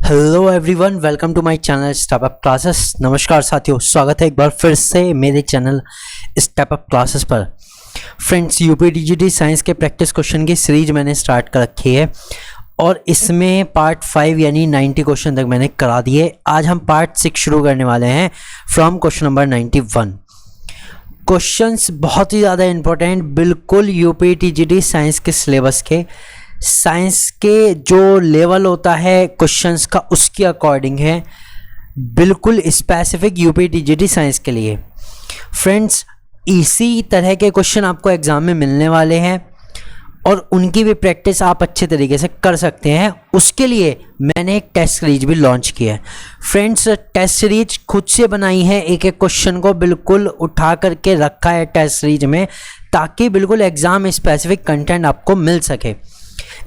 Hello everyone, welcome to my channel step up classes. नमस्कार साथियों, स्वागत है एक बार फिर से मेरे चैनल स्टेप अप क्लासेस पर। फ्रेंड्स, यूपीटीजीटी साइंस के प्रैक्टिस क्वेश्चन की सीरीज मैंने स्टार्ट कर रखी है और इसमें पार्ट 5 यानी 90 क्वेश्चन तक मैंने करा दिए। आज हम पार्ट 6 शुरू करने वाले हैं फ्रॉम क्वेश्चन नंबर 91। क्वेश्चंस बहुत ही ज़्यादा इंपॉर्टेंट, बिल्कुल यूपीटीजीटी साइंस के सिलेबस के, साइंस के जो लेवल होता है क्वेश्चंस का उसके अकॉर्डिंग है, बिल्कुल स्पेसिफिक यूपीटीजीटी साइंस के लिए। फ्रेंड्स, इसी तरह के क्वेश्चन आपको एग्ज़ाम में मिलने वाले हैं और उनकी भी प्रैक्टिस आप अच्छे तरीके से कर सकते हैं। उसके लिए मैंने एक टेस्ट सीरीज भी लॉन्च किया है। फ्रेंड्स, टेस्ट सीरीज खुद से बनाई है, एक एक क्वेश्चन को बिल्कुल उठा करके रखा है टेस्ट सीरीज में, ताकि बिल्कुल एग्ज़ाम स्पेसिफिक कंटेंट आपको मिल सके।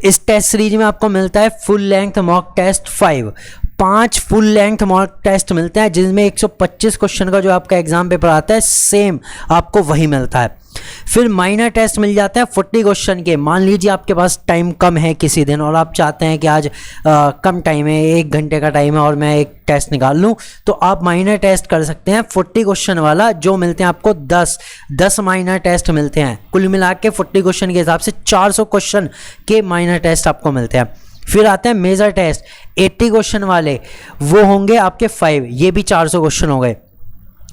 इस टेस्ट सीरीज में आपको मिलता है full length mock test 5 full length mock test मिलते हैं, जिसमें 125 क्वेश्चन का जो आपका एग्जाम पेपर आता है सेम आपको वही मिलता है। फिर माइनर टेस्ट मिल जाते हैं 40 क्वेश्चन के। मान लीजिए आपके पास टाइम कम है किसी दिन और आप चाहते हैं कि आज कम टाइम है, 1 घंटे का टाइम है और मैं एक टेस्ट निकाल लूं, तो आप माइनर टेस्ट कर सकते हैं 40 क्वेश्चन वाला, जो मिलते हैं आपको 10 माइनर टेस्ट मिलते हैं। कुल मिला के 40 क्वेश्चन के हिसाब से 400 क्वेश्चन के माइनर टेस्ट आपको मिलते हैं। फिर आते हैं मेजर टेस्ट 80 क्वेश्चन वाले, वो होंगे आपके 5, ये भी 400 क्वेश्चन हो गए।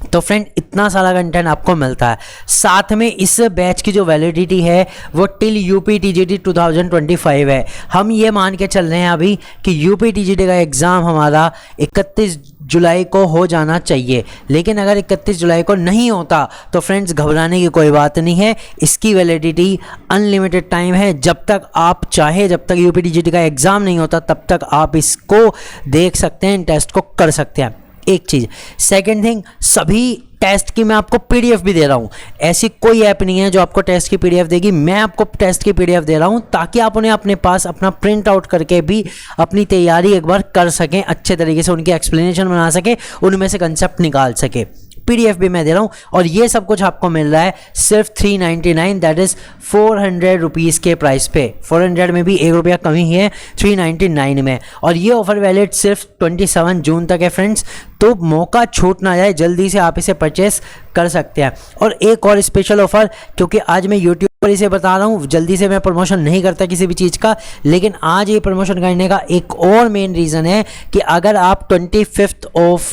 तो फ्रेंड, इतना सारा कंटेंट आपको मिलता है। साथ में इस बैच की जो वैलिडिटी है वो टिल यूपीटीजीटी 2025 है। हम ये मान के चल रहे हैं अभी कि यूपीटीजीटी का एग्ज़ाम हमारा 31 जुलाई को हो जाना चाहिए, लेकिन अगर 31 जुलाई को नहीं होता तो फ्रेंड्स घबराने की कोई बात नहीं है। इसकी वैलिडिटी अनलिमिटेड टाइम है, जब तक आप चाहे, जब तक यूपीटीजीटी का एग्ज़ाम नहीं होता तब तक आप इसको देख सकते हैं, टेस्ट को कर सकते हैं। एक चीज़। सेकंड थिंग, सभी टेस्ट की मैं आपको पीडीएफ भी दे रहा हूँ। ऐसी कोई ऐप नहीं है जो आपको टेस्ट की पीडीएफ देगी, मैं आपको टेस्ट की पीडीएफ दे रहा हूँ ताकि आप उन्हें अपने पास अपना प्रिंट आउट करके भी अपनी तैयारी एक बार कर सकें, अच्छे तरीके से उनकी एक्सप्लेनेशन बना सकें, उनमें से कंसेप्ट निकाल सके। पीडीएफ भी मैं दे रहा हूँ और ये सब कुछ आपको मिल रहा है सिर्फ 399, दैट इज़ 400 रुपीज़ के प्राइस पे। 400 में भी 1 रुपया कमी ही है 399 में, और ये ऑफर वैलिड सिर्फ 27 जून तक है फ्रेंड्स। तो मौका छूट ना जाए, जल्दी से आप इसे परचेस कर सकते हैं। और एक और स्पेशल ऑफर, क्योंकि आज मैं यूट्यूब पर इसे बता रहा हूँ, जल्दी से मैं प्रमोशन नहीं करता किसी भी चीज़ का, लेकिन आज ये प्रमोशन करने का एक और मेन रीज़न है कि अगर आप 25 ऑफ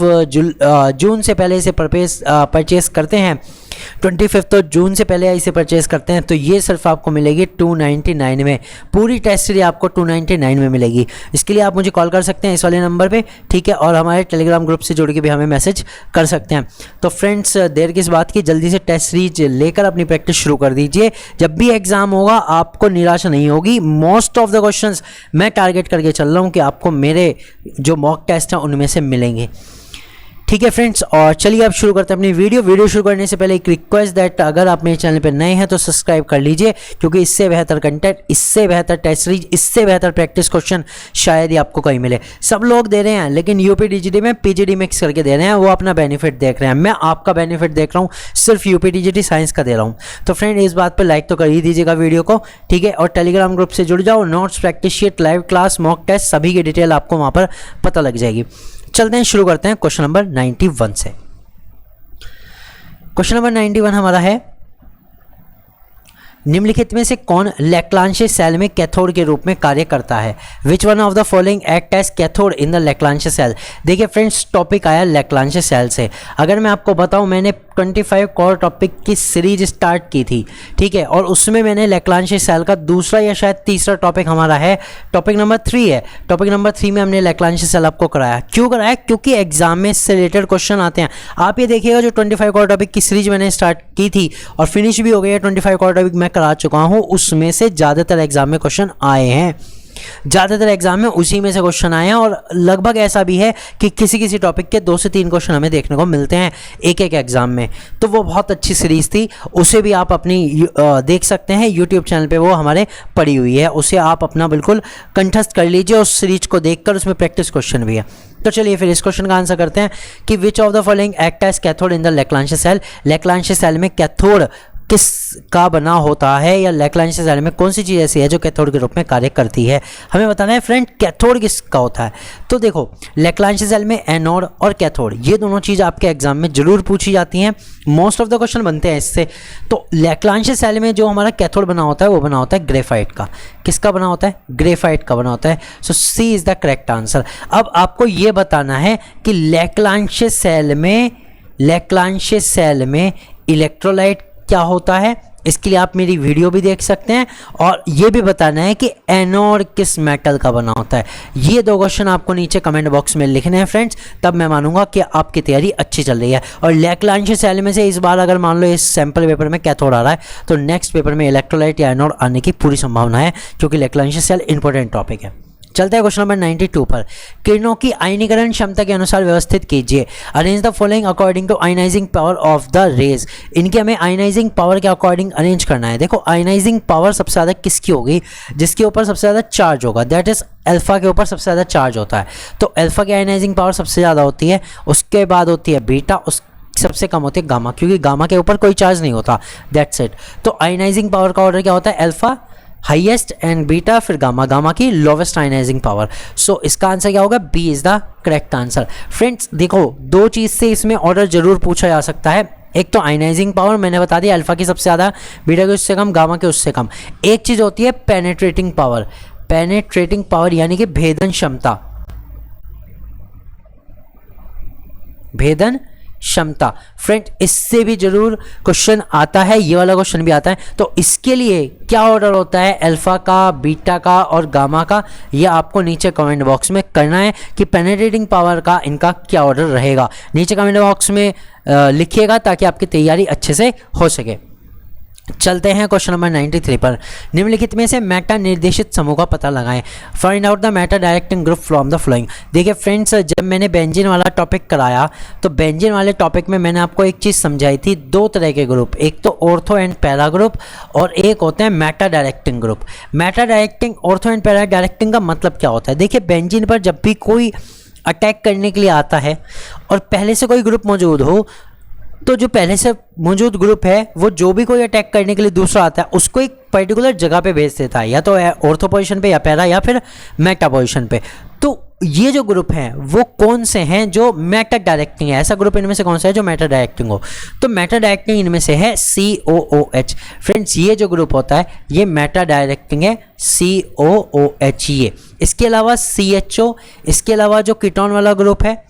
जून से पहले इसे परचेस करते हैं, 25 जून से पहले इसे परचेस करते हैं, तो ये सिर्फ आपको मिलेगी 299 में। पूरी टेस्ट सीरीज आपको 299 में मिलेगी। इसके लिए आप मुझे कॉल कर सकते हैं इस वाले नंबर पे, ठीक है, और हमारे टेलीग्राम ग्रुप से जुड़ के भी हमें मैसेज कर सकते हैं। तो फ्रेंड्स, देर किस बात की, जल्दी से टेस्ट सीरीज लेकर अपनी प्रैक्टिस शुरू कर दीजिए। जब भी एग्जाम होगा आपको निराशा नहीं होगी। मोस्ट ऑफ द क्वेश्चंस मैं टारगेट करके चल रहा हूँ कि आपको मेरे जो मॉक टेस्ट हैं उनमें से मिलेंगे, ठीक है फ्रेंड्स। और चलिए अब शुरू करते हैं अपनी वीडियो शुरू करने से पहले एक रिक्वेस्ट दैट अगर आप मेरे चैनल पर नए हैं तो सब्सक्राइब कर लीजिए, क्योंकि इससे बेहतर कंटेंट, इससे बेहतर टेस्ट सीरीज, इससे बेहतर प्रैक्टिस क्वेश्चन शायद ही आपको कहीं मिले। सब लोग दे रहे हैं, लेकिन यूपीटीजीटी में पीजीडी मिक्स करके दे रहे हैं, वो अपना बेनिफिट देख रहे हैं। मैं आपका बेनिफिट देख रहा हूँ, सिर्फ यूपीटीजीटी साइंस का दे रहा हूँ। तो फ्रेंड, इस बात पर लाइक तो कर ही दीजिएगा वीडियो को, ठीक है, और टेलीग्राम ग्रुप से जुड़ जाओ। Notes, practice sheet, live class, mock test, सभी की डिटेल आपको वहाँ पर पता लग जाएगी। चलते हैं, शुरू करते हैं क्वेश्चन नंबर 91 से। क्वेश्चन नंबर 91 हमारा है, निम्नलिखित में से कौन लैक्लांशे सेल में कैथोड के रूप में कार्य करता है? Which one of the following act as cathode in the Leclanche cell? देखिए फ्रेंड्स, टॉपिक आया लैक्लांशे सेल से। अगर मैं आपको बताऊं, मैंने 25 कोर टॉपिक की सीरीज स्टार्ट की थी, ठीक है, और उसमें मैंने लैक्लांशे सेल का दूसरा या शायद तीसरा टॉपिक हमारा है, टॉपिक नंबर 3 है। टॉपिक नंबर 3 में हमने लैक्लांशे सेल आपको कराया। क्यों कराया? क्योंकि एग्जाम में इससे रिलेटेड क्वेश्चन आते हैं। आप ये देखिएगा, जो 25 कोर टॉपिक की सीरीज मैंने स्टार्ट की थी और फिनिश भी हो गई है, 25 कोर टॉपिक मैं करा चुका हूँ, उसमें से ज़्यादातर एग्जाम में क्वेश्चन आए हैं, ज़्यादातर एग्जाम में उसी में से क्वेश्चन आए हैं। और लगभग ऐसा भी है कि किसी किसी टॉपिक के 2 से 3 क्वेश्चन हमें देखने को मिलते हैं एक एग्जाम में। तो वो बहुत अच्छी सीरीज़ थी, उसे भी आप अपनी देख सकते हैं यूट्यूब चैनल पे, वो हमारे पड़ी हुई है, उसे आप अपना बिल्कुल कंठस्थ कर लीजिए। उस सीरीज को देखकर उसमें प्रैक्टिस क्वेश्चन भी है। तो चलिए फिर इस क्वेश्चन का आंसर करते हैं कि which of the following act as cathode in the Leclanche cell? Leclanche cell में कैथोड किसका बना होता है, या लैग्रांज एलिमेंट कौन सी चीज़ ऐसी है जो कैथोड के रूप में कार्य करती है, हमें बताना है फ्रेंड कैथोड किसका होता है। तो देखो लैग्रांज एलिमेंट एनोड और कैथोड ये दोनों चीज़ आपके एग्जाम में जरूर पूछी जाती हैं, मोस्ट ऑफ द क्वेश्चन बनते हैं इससे। तो लैग्रांज एलिमेंट जो हमारा कैथोड बना होता है वो बना होता है ग्रेफाइट का। किसका बना होता है? ग्रेफाइट का बना होता है। So C is the correct answer. अब आपको ये बताना है कि लैग्रांज सेल में इलेक्ट्रोलाइट क्या होता है। इसके लिए आप मेरी वीडियो भी देख सकते हैं, और ये भी बताना है कि एनोड किस मेटल का बना होता है। ये दो क्वेश्चन आपको नीचे कमेंट बॉक्स में लिखने हैं फ्रेंड्स, तब मैं मानूंगा कि आपकी तैयारी अच्छी चल रही है। और लैग्रांज सेल में से इस बार अगर मान लो इस सैंपल पेपर में कैथोड आ रहा है तो नेक्स्ट पेपर में इलेक्ट्रोलाइट या एनोड आने की पूरी संभावना है, क्योंकि लैग्रांज सेल इंपॉर्टेंट टॉपिक है। चलते हैं क्वेश्चन नंबर 92 पर। किरणों की आयनीकरण क्षमता के अनुसार व्यवस्थित कीजिए। Arrange the following according to ionising power of the rays. इनकी हमें आयनाइजिंग पावर के अकॉर्डिंग अरेंज करना है। देखो आयनाइजिंग पावर सबसे ज़्यादा किसकी होगी? जिसके ऊपर सबसे ज़्यादा चार्ज होगा, दैट इज अल्फा के ऊपर सबसे ज़्यादा चार्ज होता है। तो अल्फा की आयनाइजिंग पावर सबसे ज़्यादा होती है, उसके बाद होती है बीटा, उस सबसे कम होती है गामा, क्योंकि गामा के ऊपर कोई चार्ज नहीं होता, दैट्स इट। तो आयनाइजिंग पावर का ऑर्डर क्या होता है? अल्फा हाईएस्ट एंड बीटा, फिर गामा, गामा की लोवेस्ट आयनाइजिंग पावर। सो इसका आंसर क्या होगा? B is the correct answer. Friends देखो दो चीज़ से इसमें ऑर्डर जरूर पूछा जा सकता है। एक तो आयनाइजिंग पावर मैंने बता दिया, अल्फा की सबसे ज़्यादा, बीटा के उससे कम, गामा के उससे कम। एक चीज़ होती है पेनेट्रेटिंग पावर। पेनेट्रेटिंग पावर यानी कि भेदन क्षमता, भेदन क्षमता। फ्रेंड इससे भी जरूर क्वेश्चन आता है, ये वाला क्वेश्चन भी आता है। तो इसके लिए क्या ऑर्डर होता है अल्फा का, बीटा का और गामा का, ये आपको नीचे कमेंट बॉक्स में करना है कि पेनिट्रेटिंग पावर का इनका क्या ऑर्डर रहेगा। नीचे कमेंट बॉक्स में लिखिएगा ताकि आपकी तैयारी अच्छे से हो सके। चलते हैं क्वेश्चन नंबर 93 पर। निम्नलिखित में से मेटा निर्देशित समूह का पता लगाएं। Find out the Meta directing group from the flowing. देखिए फ्रेंड्स जब मैंने बेंजीन वाला टॉपिक कराया तो बेंजीन वाले टॉपिक में मैंने आपको एक चीज़ समझाई थी, दो तरह के ग्रुप, एक तो ऑर्थो एंड पैरा ग्रुप और एक होते हैं Meta directing group. Meta directing, ortho and para directing का मतलब क्या होता है? देखिए बेंजीन पर जब भी कोई अटैक करने के लिए आता है और पहले से कोई ग्रुप मौजूद हो, तो जो पहले से मौजूद ग्रुप है वो जो भी कोई अटैक करने के लिए दूसरा आता है उसको एक पर्टिकुलर जगह पे भेज देता है, या तो ऑर्थो पोजीशन पे या पैरा या फिर मेटा पोजीशन पे। तो ये जो ग्रुप हैं वो कौन से हैं? जो मेटा डायरेक्टिंग है। ऐसा ग्रुप इनमें से कौन सा है जो मेटा डायरेक्टिंग हो? तो मेटा डायरेक्टिंग इनमें से है COOH। फ्रेंड्स ये जो ग्रुप होता है ये मेटा डायरेक्टिंग है, COOH। ये इसके अलावा CHO, इसके अलावा जो कीटोन वाला ग्रुप है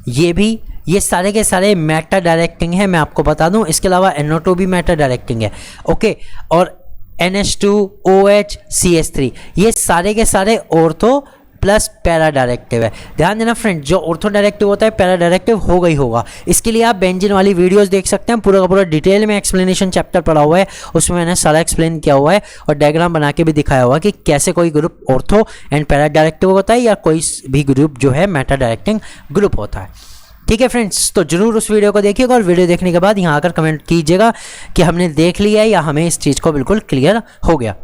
ये भी, ये सारे के सारे मेटा डायरेक्टिंग है, मैं आपको बता दूं। इसके अलावा NO2 भी मेटा डायरेक्टिंग है, ओके। और NH2OH CH3 ये सारे के सारे ऑर्थो प्लस पैरा डायरेक्टिव है। ध्यान देना फ्रेंड, जो ऑर्थो डायरेक्टिव होता है पैरा डायरेक्टिव होगा ही होगा। इसके लिए आप बेंजीन वाली वीडियोस देख सकते हैं, पूरा का पूरा डिटेल में एक्सप्लेनेशन चैप्टर पढ़ा हुआ है, उसमें मैंने सारा एक्सप्लेन किया हुआ है और डायग्राम बना के भी दिखाया हुआ है कि कैसे कोई group ortho and para directive होता है या कोई भी ग्रुप जो है मेटा डायरेक्टिंग ग्रुप होता है। ठीक है फ्रेंड्स, तो जरूर उस वीडियो को देखिएगा और वीडियो देखने के बाद यहाँ आकर कमेंट कीजिएगा कि हमने देख लिया है या हमें इस चीज़ को बिल्कुल क्लियर हो गया।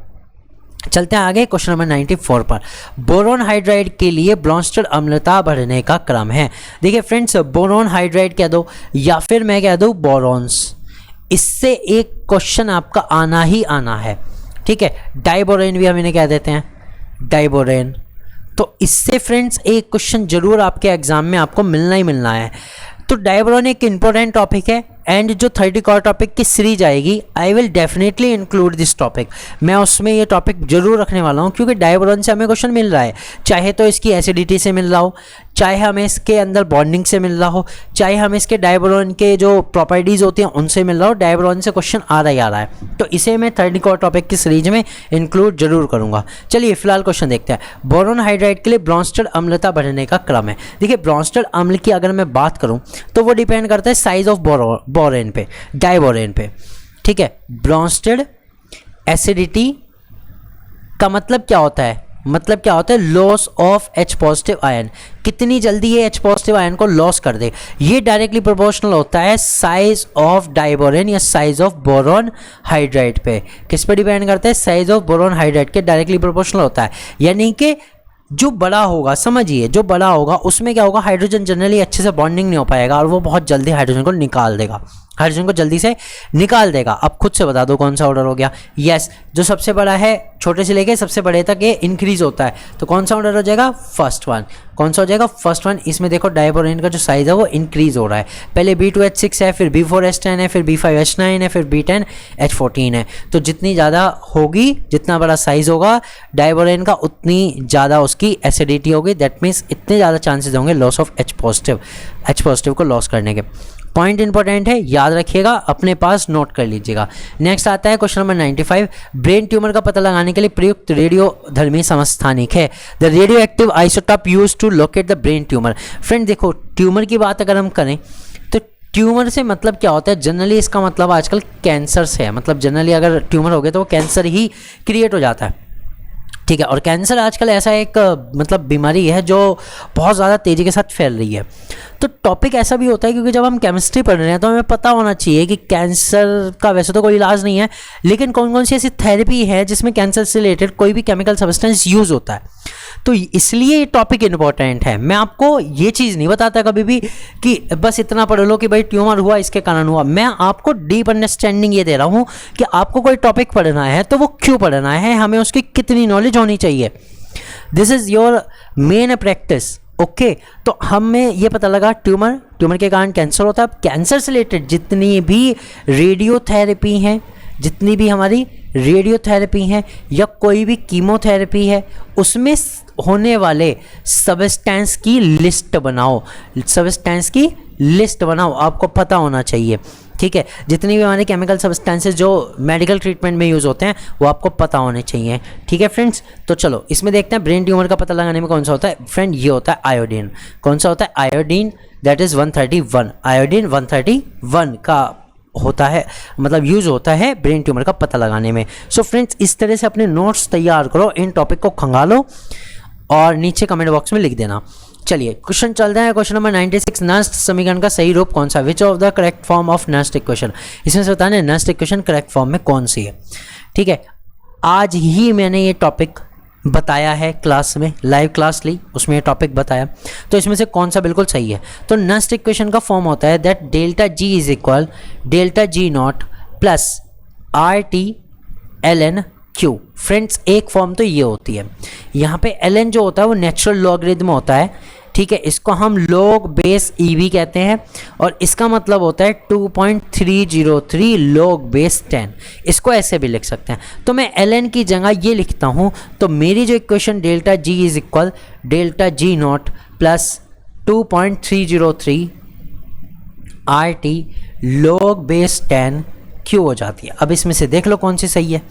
चलते हैं आगे क्वेश्चन नंबर 94 पर। बोरोन हाइड्राइड के लिए ब्रॉन्स्टेड अम्लता बढ़ने का क्रम है। देखिए फ्रेंड्स बोरोन हाइड्राइड कह दो या फिर मैं कह दूँ बोरॉन्स, इससे एक क्वेश्चन आपका आना ही आना है। ठीक है, डाइबोरेन भी हम इन्हें कह देते हैं, डाइबोरेन। तो इससे फ्रेंड्स एक क्वेश्चन जरूर आपके एग्जाम में आपको मिलना ही मिलना है। तो डाइबोरेन एक इंपॉर्टेंट टॉपिक है एंड जो 30 core टॉपिक की सीरीज आएगी I will definitely include this topic. मैं उसमें ये टॉपिक जरूर रखने वाला हूँ क्योंकि डाइबोरेन से हमें क्वेश्चन मिल रहा है, चाहे तो इसकी एसिडिटी से मिल रहा हो, चाहे हमें इसके अंदर बॉन्डिंग से मिल रहा हो, चाहे हमें इसके डाइबोरेन के जो प्रॉपर्टीज़ होती हैं उनसे मिल रहा हो, डाइबोरेन से क्वेश्चन आ रहा है। तो इसे मैं 30 core टॉपिक की सीरीज में इंक्लूड जरूर करूँगा। चलिए फिलहाल क्वेश्चन देखते हैं। बोरोन हाइड्राइड के लिए ब्रॉन्स्टेड अम्लता बढ़ने का क्रम है। देखिए ब्रॉन्स्टेड अम्ल की अगर मैं बात करूँ तो वो डिपेंड करता है साइज ऑफ बोरेन पे, डाइबोरेन पे। ठीक है, ब्रॉन्स्टेड एसिडिटी का मतलब क्या होता है? मतलब क्या होता है? Loss of H positive ion, कितनी जल्दी ये H पॉजिटिव आयन को लॉस कर दे। ये डायरेक्टली प्रोपोर्शनल होता है साइज ऑफ डाइबोरेन या साइज ऑफ बोरोन हाइड्राइड पे। किस पे डिपेंड करता है? साइज ऑफ बोरोन हाइड्राइड के डायरेक्टली प्रोपोर्शनल होता है। यानी कि जो बड़ा होगा, समझिए जो बड़ा होगा उसमें क्या होगा, हाइड्रोजन जनरली अच्छे से बॉन्डिंग नहीं हो पाएगा और वो बहुत जल्दी हाइड्रोजन को निकाल देगा। हाइड्रोजन को जल्दी से निकाल देगा। अब खुद से बता दो कौन सा ऑर्डर हो गया। यस, जो सबसे बड़ा है छोटे से लेके सबसे बड़े तक ये इंक्रीज होता है, तो कौन सा ऑर्डर हो जाएगा? First one. कौन सा हो जाएगा? First one. इसमें देखो डायबोरेन का जो साइज है वो इंक्रीज हो रहा है, पहले B2H6 है, फिर B4H10 है, फिर B5H9 है, फिर B10H14 है। तो जितनी ज़्यादा होगी, जितना बड़ा साइज होगा डायबोरेन का, उतनी ज़्यादा उसकी एसिडिटी होगी। दैट मीन्स इतने ज़्यादा चांसेस होंगे लॉस ऑफ H पॉजिटिव को लॉस करने के। पॉइंट इंपॉर्टेंट है, याद रखिएगा, अपने पास नोट कर लीजिएगा। नेक्स्ट आता है क्वेश्चन नंबर 95। ब्रेन ट्यूमर का पता लगाने के लिए प्रयुक्त रेडियोधर्मी समस्थानिक है। The radioactive isotope used to locate the brain tumour. Friend देखो, ट्यूमर की बात अगर हम करें तो ट्यूमर से मतलब क्या होता है? जनरली इसका मतलब आजकल कैंसर से है। मतलब जनरली अगर ट्यूमर हो गया तो वो कैंसर ही क्रिएट हो जाता है, ठीक है। और कैंसर आजकल ऐसा एक मतलब बीमारी है जो बहुत ज़्यादा तेज़ी के साथ फैल रही है। तो टॉपिक ऐसा भी होता है क्योंकि जब हम केमिस्ट्री पढ़ रहे हैं तो हमें पता होना चाहिए कि कैंसर का वैसे तो कोई इलाज नहीं है, लेकिन कौन कौन सी ऐसी थेरेपी है जिसमें कैंसर से रिलेटेड कोई भी केमिकल सब्सटेंस यूज़ होता है। तो इसलिए ये टॉपिक इंपॉर्टेंट है। मैं आपको ये चीज़ नहीं बताता कभी भी कि बस इतना पढ़ लो कि भाई ट्यूमर हुआ इसके कारण हुआ। मैं आपको डीप अंडरस्टैंडिंग ये दे रहा हूँ कि आपको कोई टॉपिक पढ़ना है तो वो क्यों पढ़ना है, हमें उसकी कितनी नॉलेज होनी चाहिए। This is your main practice. Okay, तो हमें ये पता लगा ट्यूमर के कारण कैंसर होता है। अब कैंसर से रिलेटेड जितनी भी रेडियोथेरेपी हैं, जितनी भी हमारी रेडियोथेरेपी हैं या कोई भी कीमोथेरेपी है, उसमें होने वाले सब्सटेंस की लिस्ट बनाओ। आपको पता होना चाहिए, ठीक है। जितनी भी हमारे केमिकल सब्सटेंसेस जो मेडिकल ट्रीटमेंट में यूज़ होते हैं वो आपको पता होने चाहिए, ठीक है फ्रेंड्स। तो चलो इसमें देखते हैं ब्रेन ट्यूमर का पता लगाने में कौन सा होता है। फ्रेंड ये होता है आयोडीन। कौन सा होता है? Iodine, that is 131। आयोडीन 131 का होता है, मतलब यूज़ होता है ब्रेन ट्यूमर का पता लगाने में। सो फ्रेंड्स, इस तरह से अपने नोट्स तैयार करो, इन टॉपिक को खंगालो और नीचे कमेंट बॉक्स में लिख देना। चलिए क्वेश्चन चलते हैं। क्वेश्चन नंबर 96, नस्ट समीकरण का सही रूप कौन सा? Which of the correct form of Nernst equation. इसमें से बताना है नस्ट इक्वेशन करेक्ट फॉर्म में कौन सी है, ठीक है। आज ही मैंने ये टॉपिक बताया है क्लास में, लाइव क्लास ली, उसमें ये टॉपिक बताया। तो इसमें से कौन सा बिल्कुल सही है? तो नस्ट इक्वेशन का फॉर्म होता है that delta G is equal delta G not plus RT ln Q। Friends एक फॉर्म तो ये होती है, यहाँ पे ln जो होता है वो नेचुरल लॉगरिथम होता है, ठीक है। इसको हम log बेस EV कहते हैं और इसका मतलब होता है 2.303 log बेस 10। इसको ऐसे भी लिख सकते हैं। तो मैं ln की जगह ये लिखता हूँ, तो मेरी जो equation delta G is equal delta G not plus 2.303 RT log base 10 Q हो जाती है। अब इसमें से देख लो कौन सी सही है,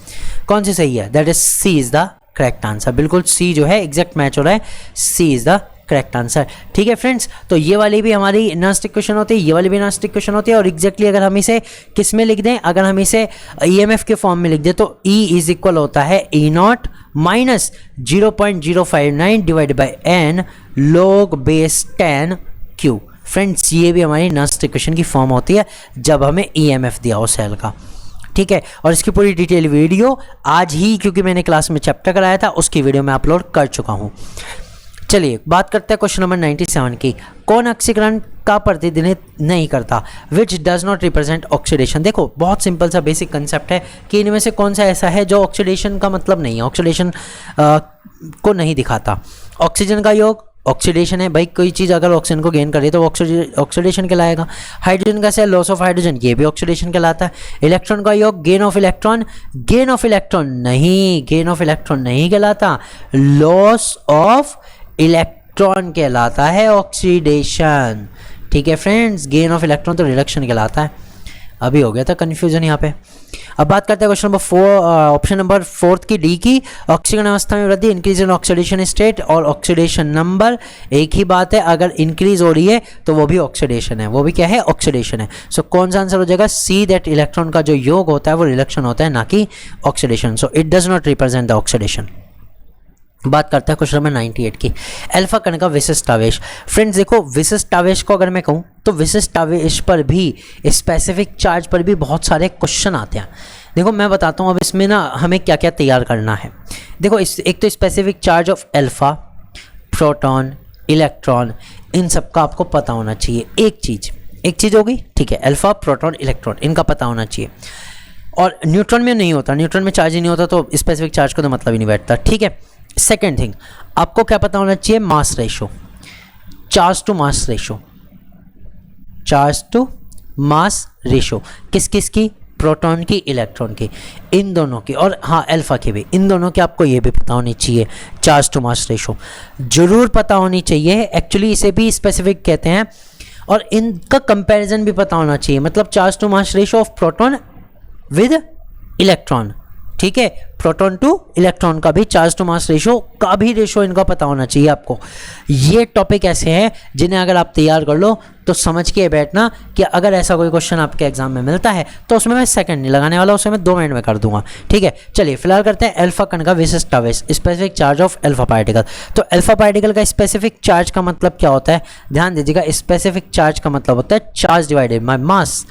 कौन सी सही है? That is C is the correct answer. बिल्कुल C जो है एग्जैक्ट मैच हो रहा है, C is the correct answer, ठीक है फ्रेंड्स। तो ये वाली भी हमारी नस्ट इक्वेशन होती है, ये वाली भी नस्ट इक्वेशन होती है। और एग्जैक्टली अगर हम इसे किस में लिख दें, अगर हम इसे EMF के फॉर्म में लिख दें तो E इज इक्वल होता है E0 minus 0.059 divide by N log base 10 Q। Friends ये भी हमारी नस्ट इक्वेशन की फॉर्म होती है जब हमें EMF दिया हो सेल का, ठीक है। और इसकी पूरी डिटेल वीडियो आज ही, क्योंकि मैंने क्लास में चैप्टर कराया था, उसकी वीडियो मैं अपलोड कर चुका हूँ। चलिए बात करते हैं क्वेश्चन नंबर 97 की। कौन ऑक्सीकरण का प्रतिनिधित्व नहीं करता? Which does not represent oxidation. देखो बहुत सिंपल सा बेसिक कंसेप्ट है कि इनमें से कौन सा ऐसा है जो ऑक्सीडेशन का मतलब नहीं है, ऑक्सीडेशन को नहीं दिखाता। ऑक्सीजन का योग ऑक्सीडेशन है भाई, कोई चीज़ अगर ऑक्सीजन को गेन करे तो ऑक्सीडेशन कहलाएगा। हाइड्रोजन का सेल लॉस ऑफ हाइड्रोजन, ये भी ऑक्सीडेशन कहलाता है। इलेक्ट्रॉन का योग गेन ऑफ इलेक्ट्रॉन नहीं कहलाता, लॉस ऑफ इलेक्ट्रॉन कहलाता है ऑक्सीडेशन, ठीक है फ्रेंड्स। गेन ऑफ इलेक्ट्रॉन तो रिडक्शन कहलाता है। अभी हो गया था कंफ्यूजन यहाँ पे। अब बात करते हैं क्वेश्चन नंबर 4, ऑप्शन नंबर 4 की डी की। ऑक्सीकरण अवस्था में वृद्धि, इंक्रीज इन ऑक्सीडेशन स्टेट और ऑक्सीडेशन नंबर एक ही बात है। अगर इंक्रीज हो रही है तो वो भी ऑक्सीडेशन है, वो भी क्या है? ऑक्सीडेशन है। सो कौन सा आंसर हो जाएगा? सी, दैट इलेक्ट्रॉन का जो योग होता है वो रिडक्शन होता है, ना कि oxidation. So it does not represent the oxidation. बात करते हैं क्वेश्चन नंबर 98 की। अल्फा कण का विशिष्ट आवेश। फ्रेंड्स देखो विशिष्ट आवेश को अगर मैं कहूँ तो विशिष्ट आवेश पर भी, स्पेसिफिक चार्ज पर भी बहुत सारे क्वेश्चन आते हैं। देखो मैं बताता हूँ अब इसमें ना हमें क्या क्या तैयार करना है। देखो एक तो specific charge of alpha, proton, electron, इन सब का आपको पता होना चाहिए। एक चीज़ एक चीज़ होगी, ठीक है, अल्फा, प्रोटॉन, इलेक्ट्रॉन, इनका पता होना चाहिए। और न्यूट्रॉन में नहीं होता, न्यूट्रॉन में चार्ज ही नहीं होता, तो स्पेसिफिक चार्ज का तो मतलब ही नहीं बैठता, ठीक है। सेकेंड थिंग, आपको क्या पता होना चाहिए, mass ratio, charge to mass ratio, charge to mass ratio किस किस की, प्रोटॉन की, इलेक्ट्रॉन की, इन दोनों की, और हाँ अल्फा की भी, इन दोनों की आपको ये भी पता होनी चाहिए, चार्ज टू मास रेशो जरूर पता होनी चाहिए। एक्चुअली इसे भी स्पेसिफिक कहते हैं, और इनका कंपैरिजन भी पता होना चाहिए, मतलब charge to mass ratio of proton with electron, ठीक है, प्रोटॉन टू इलेक्ट्रॉन का भी चार्ज टू मास रेशो का भी रेशो इनका पता होना चाहिए आपको। ये टॉपिक ऐसे हैं जिन्हें अगर आप तैयार कर लो तो समझ के बैठना कि अगर ऐसा कोई क्वेश्चन आपके एग्जाम में मिलता है तो उसमें मैं सेकंड नहीं लगाने वाला, उसमें मैं 2 मिनट में कर दूंगा, ठीक है। चलिए फिलहाल करते हैं अल्फा कण का विशिष्ट टावेस, specific charge of alpha particle. तो अल्फा पार्टिकल का स्पेसिफिक चार्ज का मतलब क्या होता है, ध्यान दीजिएगा, स्पेसिफिक चार्ज का मतलब होता है charge divided by mass,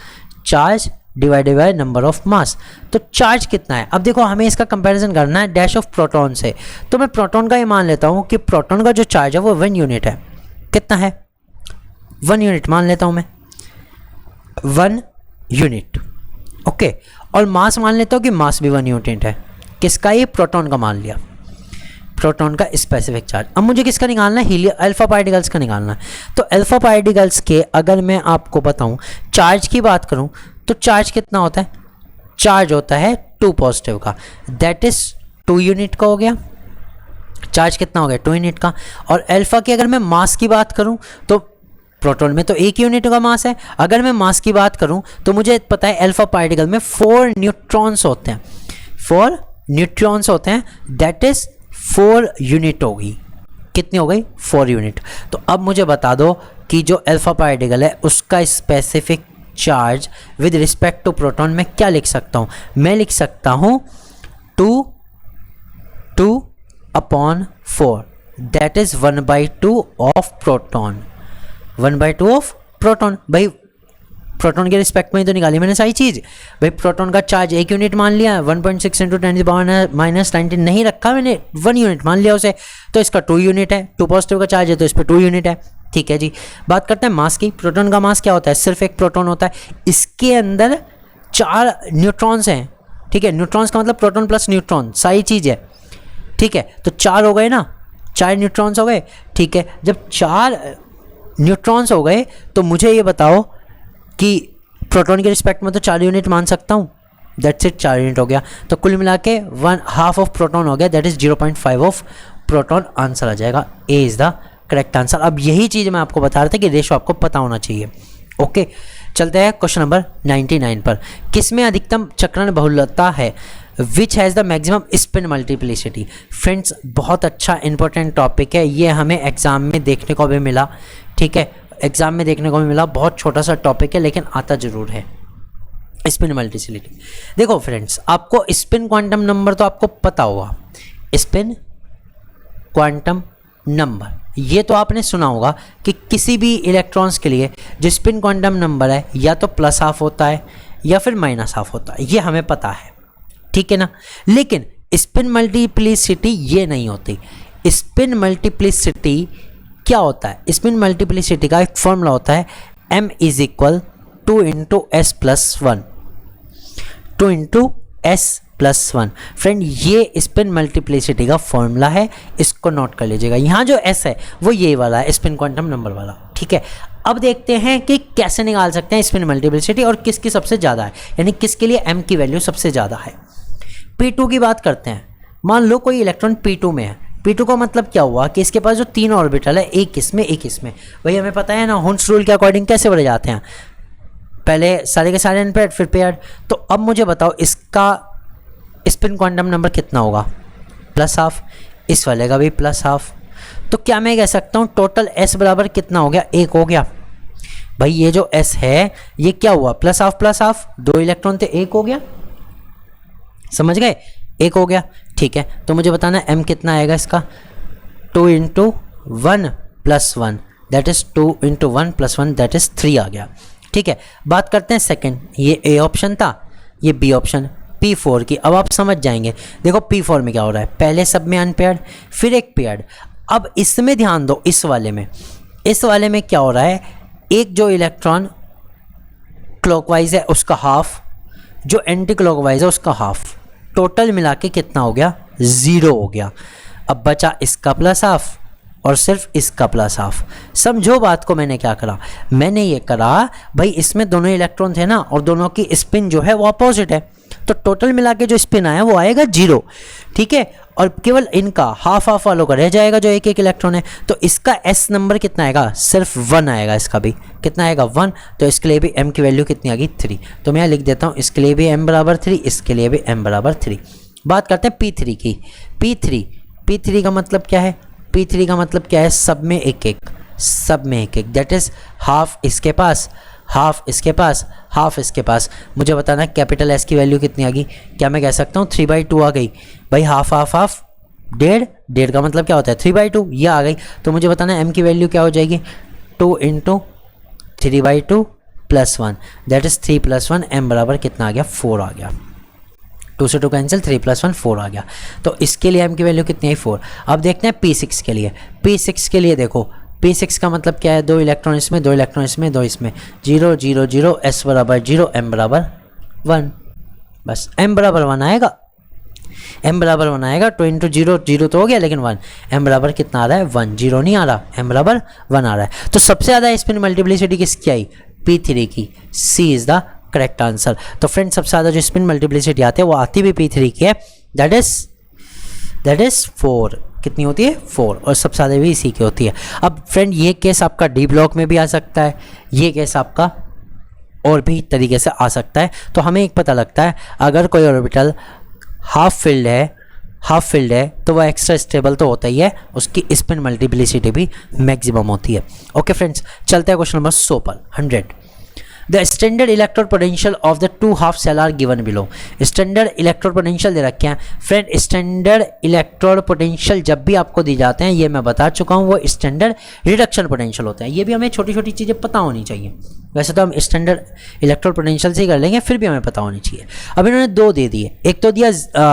charge divided by number of mass. तो चार्ज कितना है, अब देखो हमें इसका कंपैरिजन करना है डैश ऑफ प्रोटॉन से, तो मैं प्रोटॉन का ही मान लेता हूँ कि प्रोटॉन का जो चार्ज है वो 1 यूनिट है। कितना है, 1 यूनिट मान लेता हूँ मैं, 1 यूनिट, ओके। और मास मान लेता हूँ कि मास भी 1 यूनिट है, किसका, ये प्रोटॉन का मान लिया, प्रोटॉन का स्पेसिफिक चार्ज। अब मुझे किसका निकालना है, हीलियम, अल्फा पार्टिकल्स का निकालना है। तो अल्फा पार्टिकल्स के अगर मैं आपको बताऊं चार्ज की बात करूं तो चार्ज कितना होता है, चार्ज होता है 2 पॉजिटिव का, दैट इज 2 यूनिट का हो गया, चार्ज कितना हो गया 2 यूनिट का। और अल्फा की अगर मैं मास की बात करूं तो प्रोटॉन में तो 1 यूनिट का मास है, अगर मैं मास की बात करूं तो मुझे पता है अल्फा पार्टिकल में 4 न्यूट्रॉन्स होते हैं, 4 न्यूट्रॉन्स होते हैं, दैट इज 4 यूनिट होगी, कितनी हो गई 4 यूनिट। तो अब मुझे बता दो कि जो अल्फा पार्टिकल है उसका specific charge with respect to proton में क्या लिख सकता हूं, मैं लिख सकता हूं 2/4, that is 1/2 of proton, 1/2 of proton. भाई प्रोटॉन के रिस्पेक्ट में ही तो निकाली मैंने सारी चीज़, भाई प्रोटॉन का चार्ज 1 यूनिट मान लिया, 1.6 × 10⁻⁻19 नहीं रखा मैंने, 1 यूनिट मान लिया उसे, तो इसका 2 यूनिट है, 2 पॉजिटिव का चार्ज है तो इस पर 2 यूनिट है, ठीक है जी। बात करते हैं मास की, प्रोटॉन का मास क्या होता है, सिर्फ एक प्रोटॉन होता है, इसके अंदर 4 न्यूट्रॉन्स हैं, ठीक है, न्यूट्रॉन्स का मतलब प्रोटॉन प्लस न्यूट्रॉन सारी चीज़ है, ठीक है। तो 4 हो गए ना, 4 न्यूट्रॉन्स हो गए, ठीक है। जब 4 न्यूट्रॉन्स हो गए तो मुझे ये बताओ कि प्रोटॉन के रिस्पेक्ट में तो 4 यूनिट मान सकता हूँ, दैट्स इट, 4 यूनिट हो गया। तो कुल मिला के 1/2 ऑफ प्रोटॉन हो गया, that is 0.5 of proton, answer आ जाएगा, A is the correct answer. अब यही चीज़ मैं आपको बता रहा था कि रेशो आपको पता होना चाहिए, ओके। चलते हैं क्वेश्चन नंबर 99 पर, किसमें अधिकतम चक्रण बहुलता है, which has the maximum spin multiplicity. Friends बहुत अच्छा इंपॉर्टेंट टॉपिक है, ये हमें एग्जाम में देखने को भी मिला, ठीक है, एग्जाम में देखने को भी मिला, बहुत छोटा सा टॉपिक है लेकिन आता जरूर है, स्पिन मल्टीप्लिसिटी। देखो फ्रेंड्स, आपको स्पिन क्वांटम नंबर तो आपको पता होगा, स्पिन क्वांटम नंबर ये तो आपने सुना होगा कि किसी भी इलेक्ट्रॉन्स के लिए जो स्पिन क्वांटम नंबर है या तो +½ होता है या फिर -½ होता है, ये हमें पता है, ठीक है ना। लेकिन स्पिन मल्टीप्लिसिटी ये नहीं होती। स्पिन मल्टीप्लिसिटी क्या होता है, स्पिन मल्टीप्लिसिटी का एक फॉर्मूला होता है m = 2 × s + 1, 2 × s + 1। फ्रेंड ये स्पिन मल्टीप्लिसिटी का फॉर्मूला है, इसको नोट कर लीजिएगा। यहाँ जो s है वो ये वाला है, स्पिन क्वांटम नंबर वाला, ठीक है। अब देखते हैं कि कैसे निकाल सकते हैं स्पिन मल्टीप्लिसिटी और किसकी सबसे ज़्यादा है, यानी किसके लिए m की वैल्यू सबसे ज़्यादा है। P2 की बात करते हैं, मान लो कोई इलेक्ट्रॉन P2 में है, P2 का मतलब क्या हुआ कि इसके पास जो 3 ऑर्बिटल है, एक इसमें एक इसमें, वही हमें पता है ना, हुन्स रूल के अकॉर्डिंग कैसे बढ़े जाते हैं, पहले सारे के सारे अनपेयर्ड फिर पेयर्ड। तो अब मुझे बताओ इसका स्पिन क्वांटम नंबर कितना होगा, +½ इस वाले का भी +½ तो क्या मैं कह सकता हूँ टोटल s बराबर कितना हो गया, 1 हो गया। भाई ये जो s है ये क्या हुआ, +½ 2 इलेक्ट्रॉन थे, 1 हो गया, समझ गए, 1 हो गया, ठीक है। तो मुझे बताना m कितना आएगा इसका, 2 × 1 + 1 दैट इज 2 × 1 + 1 दैट इज 3 आ गया, ठीक है। बात करते हैं सेकंड, ये A ऑप्शन था, ये B ऑप्शन, P4 की। अब आप समझ जाएंगे, देखो P4 में क्या हो रहा है, पहले सब में अनपेयर्ड फिर एक पेयर्ड। अब इसमें ध्यान दो, इस वाले में क्या हो रहा है, एक जो इलेक्ट्रॉन क्लॉकवाइज है उसका हाफ, जो एंटी क्लॉकवाइज है उसका हाफ, टोटल मिला के कितना हो गया, 0 हो गया। अब बचा इसका प्लस हाफ और सिर्फ इसका प्लस हाफ। समझो बात को, मैंने क्या करा, मैंने ये करा भाई इसमें दोनों इलेक्ट्रॉन थे ना और दोनों की स्पिन जो है वो अपोजिट है, तो टोटल मिला के जो स्पिन आया वो आएगा 0, ठीक है। और केवल इनका हाफ हाफ वालों का रह जाएगा जो एक एक इलेक्ट्रॉन है, तो इसका एस नंबर कितना आएगा, सिर्फ 1 आएगा। इसका भी कितना आएगा, 1। तो इसके लिए भी m की वैल्यू कितनी आ गई, 3। तो मैं यहाँ लिख देता हूँ, इसके लिए भी m बराबर 3, इसके लिए भी m बराबर 3। बात करते हैं P3 की। P3 का मतलब क्या है, P3 का मतलब क्या है, सब में एक एक, सब में एक एक, दैट इज हाफ इसके पास, हाफ इसके पास, हाफ इसके पास। मुझे बताना कैपिटल एस की वैल्यू कितनी आ गई। क्या मैं कह सकता हूँ 3/2 आ गई भाई, हाफ हाफ हाफ, 1.5 का मतलब क्या होता है 3/2, ये आ गई। तो मुझे बताना m की वैल्यू क्या हो जाएगी, 2 × 3/2 + 1, दैट इज 3 + 1, m बराबर कितना आ गया, 4 आ गया। 2 से 2 कैंसिल, 3 + 1 4 आ गया। तो इसके लिए m की वैल्यू कितनी है, 4। अब देखते हैं P6 के लिए। P6 के लिए देखो, P6 का मतलब क्या है, 2 इलेक्ट्रॉन इसमें, 2 इलेक्ट्रॉन इसमें, 2 इसमें, 0 0 0, s बराबर 0, m बराबर 1, बस m बराबर 1 आएगा, m बराबर 1 आएगा। 2 × 0 0 तो हो गया, लेकिन 1, m बराबर कितना आ रहा है, 1, 0 नहीं आ रहा, m बराबर 1 आ रहा है। तो सबसे ज़्यादा स्पिन मल्टीप्लिसिटी किसकी आई, P3 की। C is the correct answer. तो फ्रेंड सबसे ज़्यादा जो स्पिन मल्टीप्लिसिटी आती है वो आती भी P3 की है, दैट इज 4। कितनी होती है, 4, और सबसे ज़्यादा भी इसी की होती है। अब फ्रेंड ये केस आपका डी ब्लॉक में भी आ सकता है, ये केस आपका और भी तरीके से आ सकता है। तो हमें एक पता लगता है, अगर कोई ऑर्बिटल हाफ फिल्ड है तो वह एक्स्ट्रा स्टेबल तो होता ही है, उसकी स्पिन मल्टीप्लिसिटी भी मैक्सिमम होती है। ओके फ्रेंड्स, चलते हैं क्वेश्चन नंबर 100 पर। 100, the standard electrode potential of the 2 half cell are given below. Standard electrode potential दे रखे हैं फ्रेंड। स्टैंडर्ड इलेक्ट्रोड पोटेंशियल जब भी आपको दी जाते हैं, ये मैं बता चुका हूँ, वो स्टैंडर्ड रिडक्शन पोटेंशियल होता है। ये भी हमें छोटी छोटी चीज़ें पता होनी चाहिए। वैसे तो हम स्टैंडर्ड इलेक्ट्रोड पोटेंशियल से ही कर लेंगे, फिर भी हमें पता होनी चाहिए। अब इन्होंने 2 दे दिए, एक तो दिया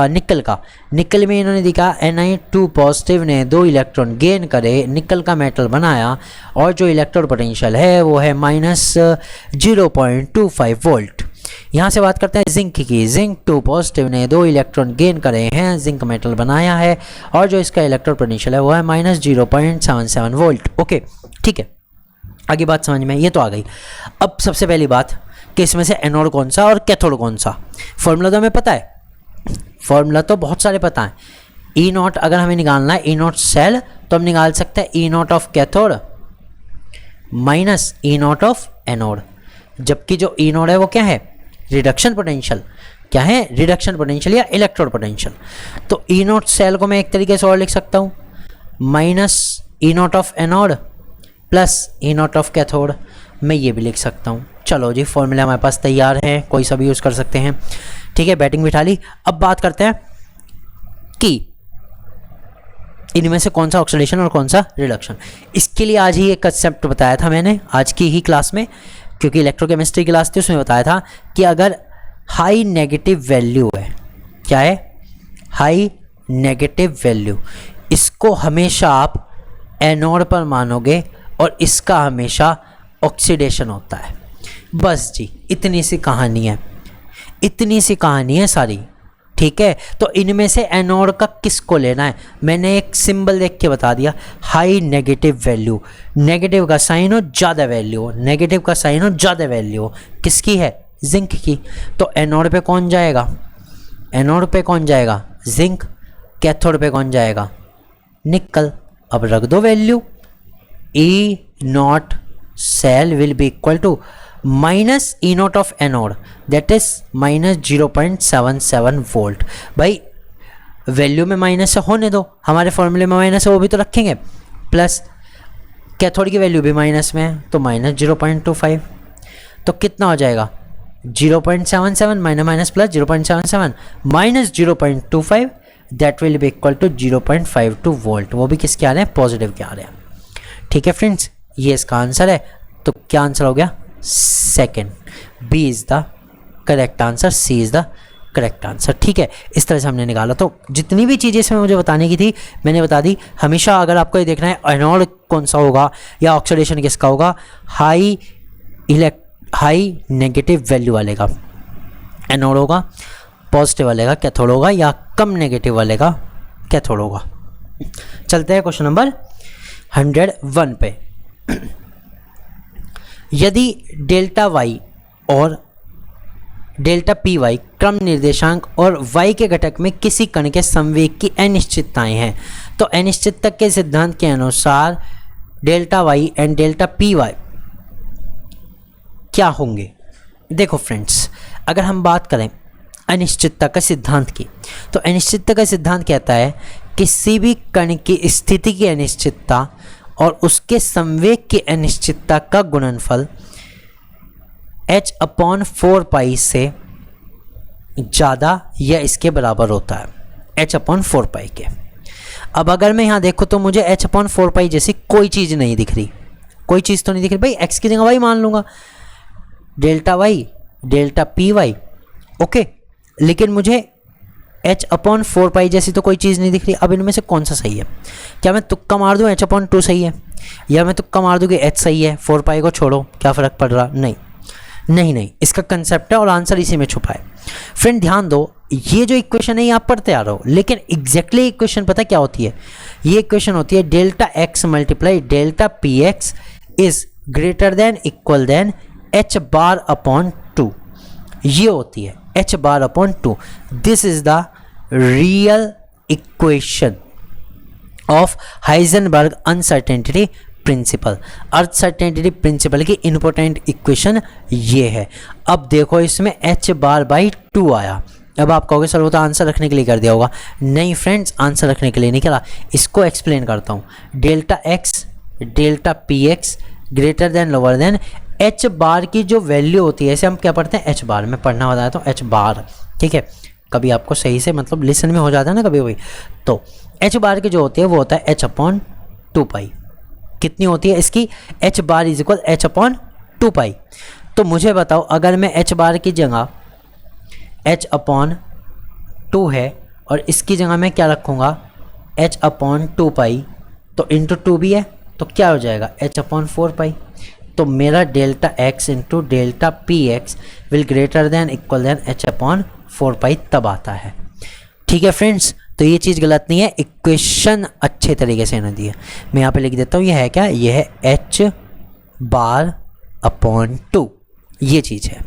निकल का, निकल में इन्होंने दिखा Ni2 पॉजिटिव ने 2 इलेक्ट्रॉन गेन करे, निकल का मेटल बनाया, और जो इलेक्ट्रोड पोटेंशियल है वो है -0.25 वोल्ट। यहाँ से बात करते हैं जिंक की। जिंक 2 पॉजिटिव ने 2 इलेक्ट्रॉन गेन करे हैं, जिंक मेटल बनाया है, और जो इसका इलेक्ट्रोड पोटेंशियल है वो है -0.77 वोल्ट। ओके ठीक है, आगे बात समझ में, ये तो आ गई। अब सबसे पहली बात कि इसमें से एनोड कौन सा और कैथोड कौन सा। फॉर्मूला तो हमें पता है, फॉर्मूला तो बहुत सारे पता है। E0 अगर हमें निकालना है, E0 सेल, तो हम निकाल सकते हैं E0 of cathode minus E0 of anode. जबकि जो E0 है वो क्या है, रिडक्शन पोटेंशियल। क्या है, रिडक्शन पोटेंशियल या इलेक्ट्रोड पोटेंशियल। तो E0 सेल को मैं एक तरीके से और लिख सकता हूँ, minus E0 of anode plus E0 of cathode. मैं ये भी लिख सकता हूँ। चलो जी, फॉर्मूला हमारे पास तैयार है, कोई सा भी यूज़ कर सकते हैं। ठीक है, बैटिंग बिठा ली। अब बात करते हैं कि इनमें से कौन सा ऑक्सीडेशन और कौन सा रिडक्शन। इसके लिए आज ही एक कंसेप्ट बताया था मैंने, आज की ही क्लास में, क्योंकि इलेक्ट्रोकेमिस्ट्री क्लास थी, उसमें बताया था कि अगर हाई नेगेटिव वैल्यू है, क्या है, हाई नेगेटिव वैल्यू, इसको हमेशा आप एनोड पर मानोगे और इसका हमेशा ऑक्सीडेशन होता है। बस जी, इतनी सी कहानी है, इतनी सी कहानी है सारी। ठीक है, तो इनमें से एनोड का किसको लेना है, मैंने एक सिंबल देख के बता दिया, हाई नेगेटिव वैल्यू। नेगेटिव का साइन हो, ज़्यादा वैल्यू हो, नेगेटिव का साइन हो, ज़्यादा वैल्यू हो, किसकी है, जिंक की। तो एनोड पे कौन जाएगा, एनोड पे कौन जाएगा, जिंक। कैथोड पे कौन जाएगा, निकल। अब रख दो value, E0 cell will be equal to minus E0 of anode, that is -0.77 volt. भाई वैल्यू में माइनस से होने दो, हमारे फॉर्मूले में माइनस है वो भी तो रखेंगे, प्लस कैथोड की वैल्यू भी माइनस में है तो -0.25। तो कितना हो जाएगा, 0.77 minus plus 0.77 minus 0.25, that will be equal to 0.52 volt. वो भी किसके आ रहे हैं, पॉजिटिव के आ रहे हैं। ठीक है फ्रेंड्स, ये इसका आंसर है। तो क्या आंसर हो गया, second. B is the correct answer, C is the correct answer. ठीक है, इस तरह से हमने निकाला। तो जितनी भी चीज़ें इसमें मुझे बताने की थी मैंने बता दी। हमेशा अगर आपको ये देखना है एनोड कौन सा होगा या ऑक्सीडेशन किसका होगा, हाई नेगेटिव वैल्यू वाले का एनोड होगा, पॉजिटिव वाले का कैथोड होगा, या कम नेगेटिव वाले का कैथोड होगा। चलते हैं क्वेश्चन नंबर 101 पे। यदि डेल्टा वाई और डेल्टा पी वाई क्रम निर्देशांक और y के घटक में किसी कण के संवेग की अनिश्चितताएं हैं, तो अनिश्चितता के सिद्धांत के अनुसार delta Y and delta P Y क्या होंगे। देखो फ्रेंड्स, अगर हम बात करें अनिश्चितता का सिद्धांत की, तो अनिश्चितता का सिद्धांत कहता है किसी भी कण की स्थिति की अनिश्चितता और उसके संवेग की अनिश्चितता का गुणनफल h अपॉन 4 पाई से ज़्यादा या इसके बराबर होता है h अपॉन 4 पाई के। अब अगर मैं यहाँ देखूँ तो मुझे h अपॉन 4 पाई जैसी कोई चीज़ नहीं दिख रही, कोई चीज़ तो नहीं दिख रही भाई, x की जगह वाई मान लूँगा, delta Y delta P Y, okay. लेकिन मुझे h अपॉन 4 पाई जैसी तो कोई चीज़ नहीं दिख रही। अब इनमें से कौन सा सही है? क्या मैं तुक्का मार दूँ h अपॉन 2 सही है, या मैं तुक्का मार दूँ कि h सही है, 4 पाई को छोड़ो, क्या फ़र्क पड़ रहा? नहीं नहीं नहीं, इसका कंसेप्ट है और आंसर इसी में छुपा है। फ्रेंड ध्यान दो, ये जो इक्वेशन है ये आप पढ़ते आ रहे हो, लेकिन एग्जैक्टली इक्वेशन पता क्या होती है? ये इक्वेशन होती है delta x multiply delta P X is greater than equal than h bar upon 2। ये होती है h bar upon 2। This is the real equation of Heisenberg uncertainty principle. Uncertainty principle की इंपॉर्टेंट इक्वेशन ये है। अब देखो इसमें h बार बाई 2 आया। अब आप कहोगे सर वो तो आंसर रखने के लिए कर दिया होगा। नहीं फ्रेंड्स, आंसर रखने के लिए नहीं करा, इसको एक्सप्लेन करता हूँ। Delta x delta P x greater than lower than h बार की जो वैल्यू होती है, ऐसे हम क्या पढ़ते हैं h बार, मैं पढ़ना बताया तो h बार, ठीक है। कभी आपको सही से मतलब लिसन में हो जाता है ना कभी वही, तो h बार की जो होती है वो होता है h अपॉन 2 पाई। कितनी होती है इसकी? h bar is equal h upon 2 पाई। तो मुझे बताओ, अगर मैं h बार की जगह h अपॉन 2 है और इसकी जगह मैं क्या रखूँगा h अपॉन 2 पाई, तो इंटू 2 भी है तो क्या हो जाएगा h अपॉन 4 पाई। तो मेरा delta x into delta P X will greater than equal than h upon 4 pi तब आता है। ठीक है फ्रेंड्स, तो ये चीज़ गलत नहीं है, इक्वेशन अच्छे तरीके से ना दी है। मैं यहाँ पे लिख देता हूँ, ये है क्या? ये है h बार अपॉन 2, ये चीज़ है।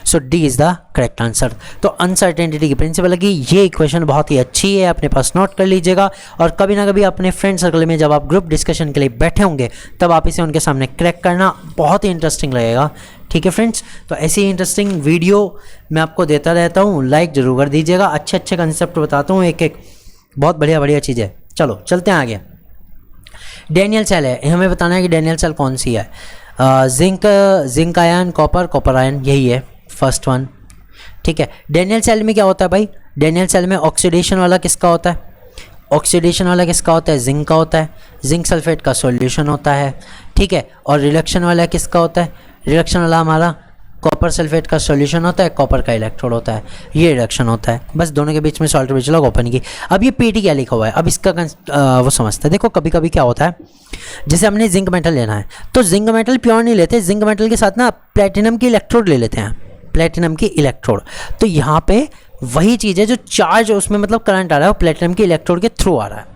So D is the correct answer. तो अनसर्टेनिटी की प्रिंसिपल की ये इक्वेशन बहुत ही अच्छी है, अपने पास नोट कर लीजिएगा, और कभी ना कभी अपने फ्रेंड सर्कल में जब आप ग्रुप डिस्कशन के लिए बैठे होंगे तब आप इसे उनके सामने क्रैक करना, बहुत ही इंटरेस्टिंग लगेगा। ठीक है फ्रेंड्स, तो ऐसी इंटरेस्टिंग वीडियो मैं आपको देता रहता हूँ, लाइक जरूर कर दीजिएगा। अच्छे अच्छे कंसेप्ट बताता हूँ, एक एक बहुत बढ़िया बढ़िया चीज़ है। चलो चलते हैं आगे। डैनियल सेल है, हमें बताना है कि डैनियल सेल कौन सी है। जिंक आयन, कॉपर आयन, यही है फर्स्ट वन। ठीक है, डैनियल सेल में क्या होता है भाई? डैनियल सेल में ऑक्सीडेशन वाला किसका होता है? ऑक्सीडेशन वाला किसका होता है? जिंक का होता है। जिंक सल्फेट का सॉल्यूशन होता है, ठीक है। और रिडक्शन वाला किसका होता है? रिडक्शन वाला हमारा कॉपर सल्फेट का सॉल्यूशन होता है, कॉपर का इलेक्ट्रोड होता है, ये रिडक्शन होता है। बस दोनों के बीच में सॉल्ट ब्रिज लगा ओपन की। अब ये पीटी क्या लिखा हुआ है, अब इसका वो समझते हैं। देखो कभी कभी क्या होता है, जैसे हमने जिंक मेटल लेना है तो जिंक मेटल प्योर नहीं लेते, जिंक मेटल के साथ ना प्लेटिनम की इलेक्ट्रोड ले लेते हैं, प्लेटिनम की इलेक्ट्रोड। तो यहाँ पे वही चीज़ है, जो चार्ज उसमें मतलब करंट आ रहा है वो प्लेटिनम की इलेक्ट्रोड के थ्रू आ रहा है।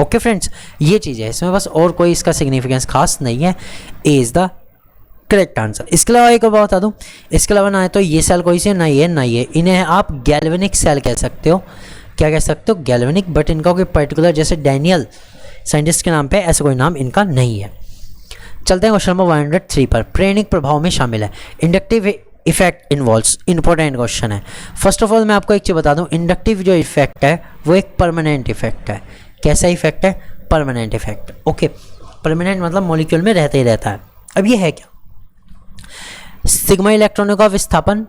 ओके फ्रेंड्स, ये चीज़ है इसमें, बस और कोई इसका सिग्निफिकेंस खास नहीं है। A is the correct answer. इसके अलावा एक और बात बता दूँ, इसके अलावा ना है तो ये सेल कोई से, ना ये, इन्हें आप गैल्वेनिक सेल कह सकते हो। क्या कह सकते हो? गैल्वेनिक। बट इनका कोई पर्टिकुलर जैसे डैनियल साइंटिस्ट के नाम पे ऐसा कोई नाम इनका नहीं है। चलते हैं क्वेश्चन नंबर 103 पर। प्रेरणिक प्रभाव में शामिल है inductive effect involves. Important question है। फर्स्ट ऑफ ऑल मैं आपको एक चीज़ बता दूं, इंडक्टिव जो इफेक्ट है वो एक परमानेंट इफेक्ट है। कैसा इफेक्ट है? Permanent effect. ओके, परमानेंट मतलब मॉलिक्यूल में रहता ही रहता है। अब ये है क्या? सिग्मा इलेक्ट्रॉनों का विस्थापन,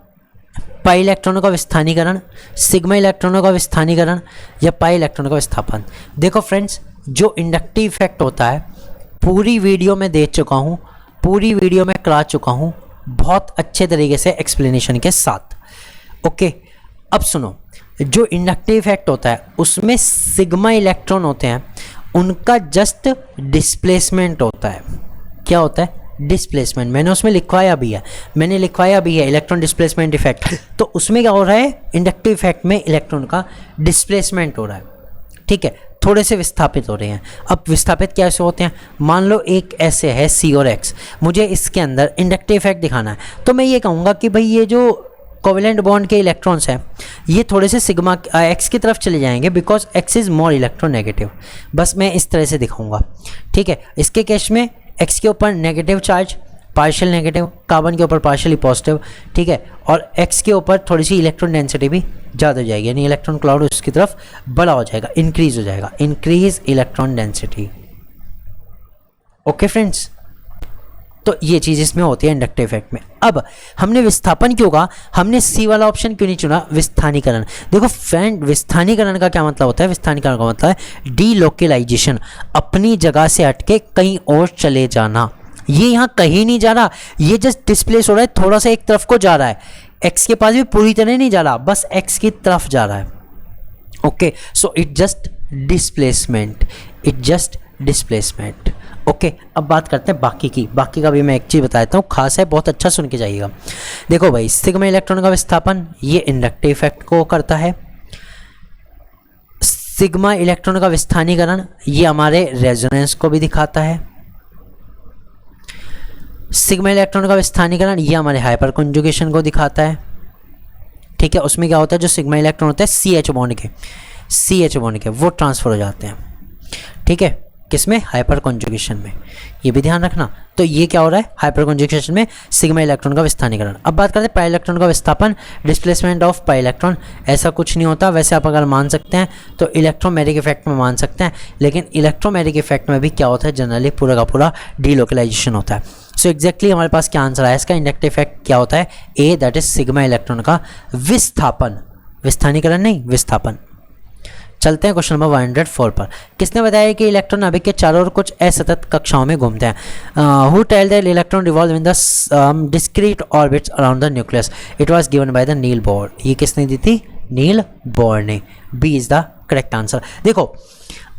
पाई इलेक्ट्रॉनों का विस्थानीकरण, सिग्मा इलेक्ट्रॉनों का विस्थानीकरण या पाई इलेक्ट्रॉनों का विस्थापन। देखो फ्रेंड्स, जो इंडक्टिव इफेक्ट होता है पूरी वीडियो में दे चुका हूँ, पूरी वीडियो में करा चुका हूँ बहुत अच्छे तरीके से एक्सप्लेनेशन के साथ। ओके, अब सुनो, जो इंडक्टिव इफेक्ट होता है उसमें सिग्मा इलेक्ट्रॉन होते हैं, उनका जस्ट डिस्प्लेसमेंट होता है। क्या होता है? डिस्प्लेसमेंट, मैंने उसमें लिखवाया भी है, इलेक्ट्रॉन डिस्प्लेसमेंट इफेक्ट। तो उसमें क्या हो रहा है, इंडक्टिव इफेक्ट में इलेक्ट्रॉन का डिस्प्लेसमेंट हो रहा है, ठीक है, थोड़े से विस्थापित हो रहे हैं। अब विस्थापित कैसे होते हैं, मान लो एक ऐसे है C और X, मुझे इसके अंदर इंडक्टिव इफेक्ट दिखाना है, तो मैं ये कहूँगा कि भाई ये जो कोवेलेंट बॉन्ड के इलेक्ट्रॉन्स हैं ये थोड़े से सिग्मा X की तरफ चले जाएंगे, because X is more electronegative. बस मैं इस तरह से दिखाऊंगा, ठीक है। इसके केस में X के ऊपर negative charge, partial negative, carbon के ऊपर पार्शियली पॉजिटिव, ठीक है, और X के ऊपर थोड़ी सी इलेक्ट्रॉन डेंसिटी भी ज़्यादा हो जाएगी, यानी इलेक्ट्रॉन क्लाउड उसकी तरफ बड़ा हो जाएगा, इंक्रीज हो जाएगा, increase electron density. Okay friends, तो ये चीज़ इसमें होती है इंडक्टिव इफेक्ट में। अब हमने विस्थापन क्यों कहा, हमने सी वाला ऑप्शन क्यों नहीं चुना, विस्थानीकरण। देखो फ्रेंड, विस्थानीकरण का क्या मतलब होता है, विस्थानीकरण का मतलब है डीलोकेलाइजेशन, अपनी जगह से हटके कहीं और चले जाना। ये यहाँ कहीं नहीं जा रहा, ये जस्ट डिस्प्लेस हो रहा है, थोड़ा सा एक तरफ को जा रहा है, एक्स के पास भी पूरी तरह नहीं जा रहा, बस एक्स की तरफ जा रहा है। Okay, so it just displacement, okay. अब बात करते हैं बाकी का भी मैं एक चीज़ बताता हूँ, खास है, बहुत अच्छा सुन के जाइएगा। देखो भाई, सिग्मा इलेक्ट्रॉन का विस्थापन ये इंडक्टिव इफेक्ट को करता है, सिग्मा इलेक्ट्रॉन का विस्थानीकरण ये हमारे रेजोनेंस को भी दिखाता है, सिग्मा इलेक्ट्रॉन का विस्थानीकरण ये हमारे हाइपर कॉन्जुगेशन को दिखाता है, ठीक है। उसमें क्या होता है, जो सिग्मा इलेक्ट्रॉन होते हैं CH बॉन्ड के वो ट्रांसफर हो जाते हैं, ठीक है, किसमें, हाइपर कॉन्जुगेशन में, ये भी ध्यान रखना। तो ये क्या हो रहा है, हाइपर कॉन्जुगेशन में सिग्मा इलेक्ट्रॉन का विस्थानीकरण। अब बात करते हैं पाई इलेक्ट्रॉन का विस्थापन, डिस्प्लेसमेंट ऑफ पाई इलेक्ट्रॉन। ऐसा कुछ नहीं होता, वैसे आप अगर मान सकते हैं तो इलेक्ट्रोमैग्नेटिक इफेक्ट में मान सकते हैं, लेकिन इलेक्ट्रोमैग्नेटिक इफेक्ट में भी क्या होता है, जनरली पूरा का पूरा डीलोकलाइजेशन होता है। सो एग्जैक्टली हमारे पास क्या आंसर आया इसका, इंडक्टिव इफेक्ट क्या होता है, ए, दैट इज सिग्मा इलेक्ट्रॉन का विस्थापन, विस्थानीकरण नहीं, विस्थापन। चलते हैं क्वेश्चन नंबर 104 पर। किसने बताया कि इलेक्ट्रॉन नाभिक के चारों ओर कुछ असतत कक्षाओं में घूमते हैं। Who tell that electron revolve in the discrete orbits around the nucleus, it was given by the Niels Bohr. ये किसने दी थी, नील बोर ने। B is the correct answer. देखो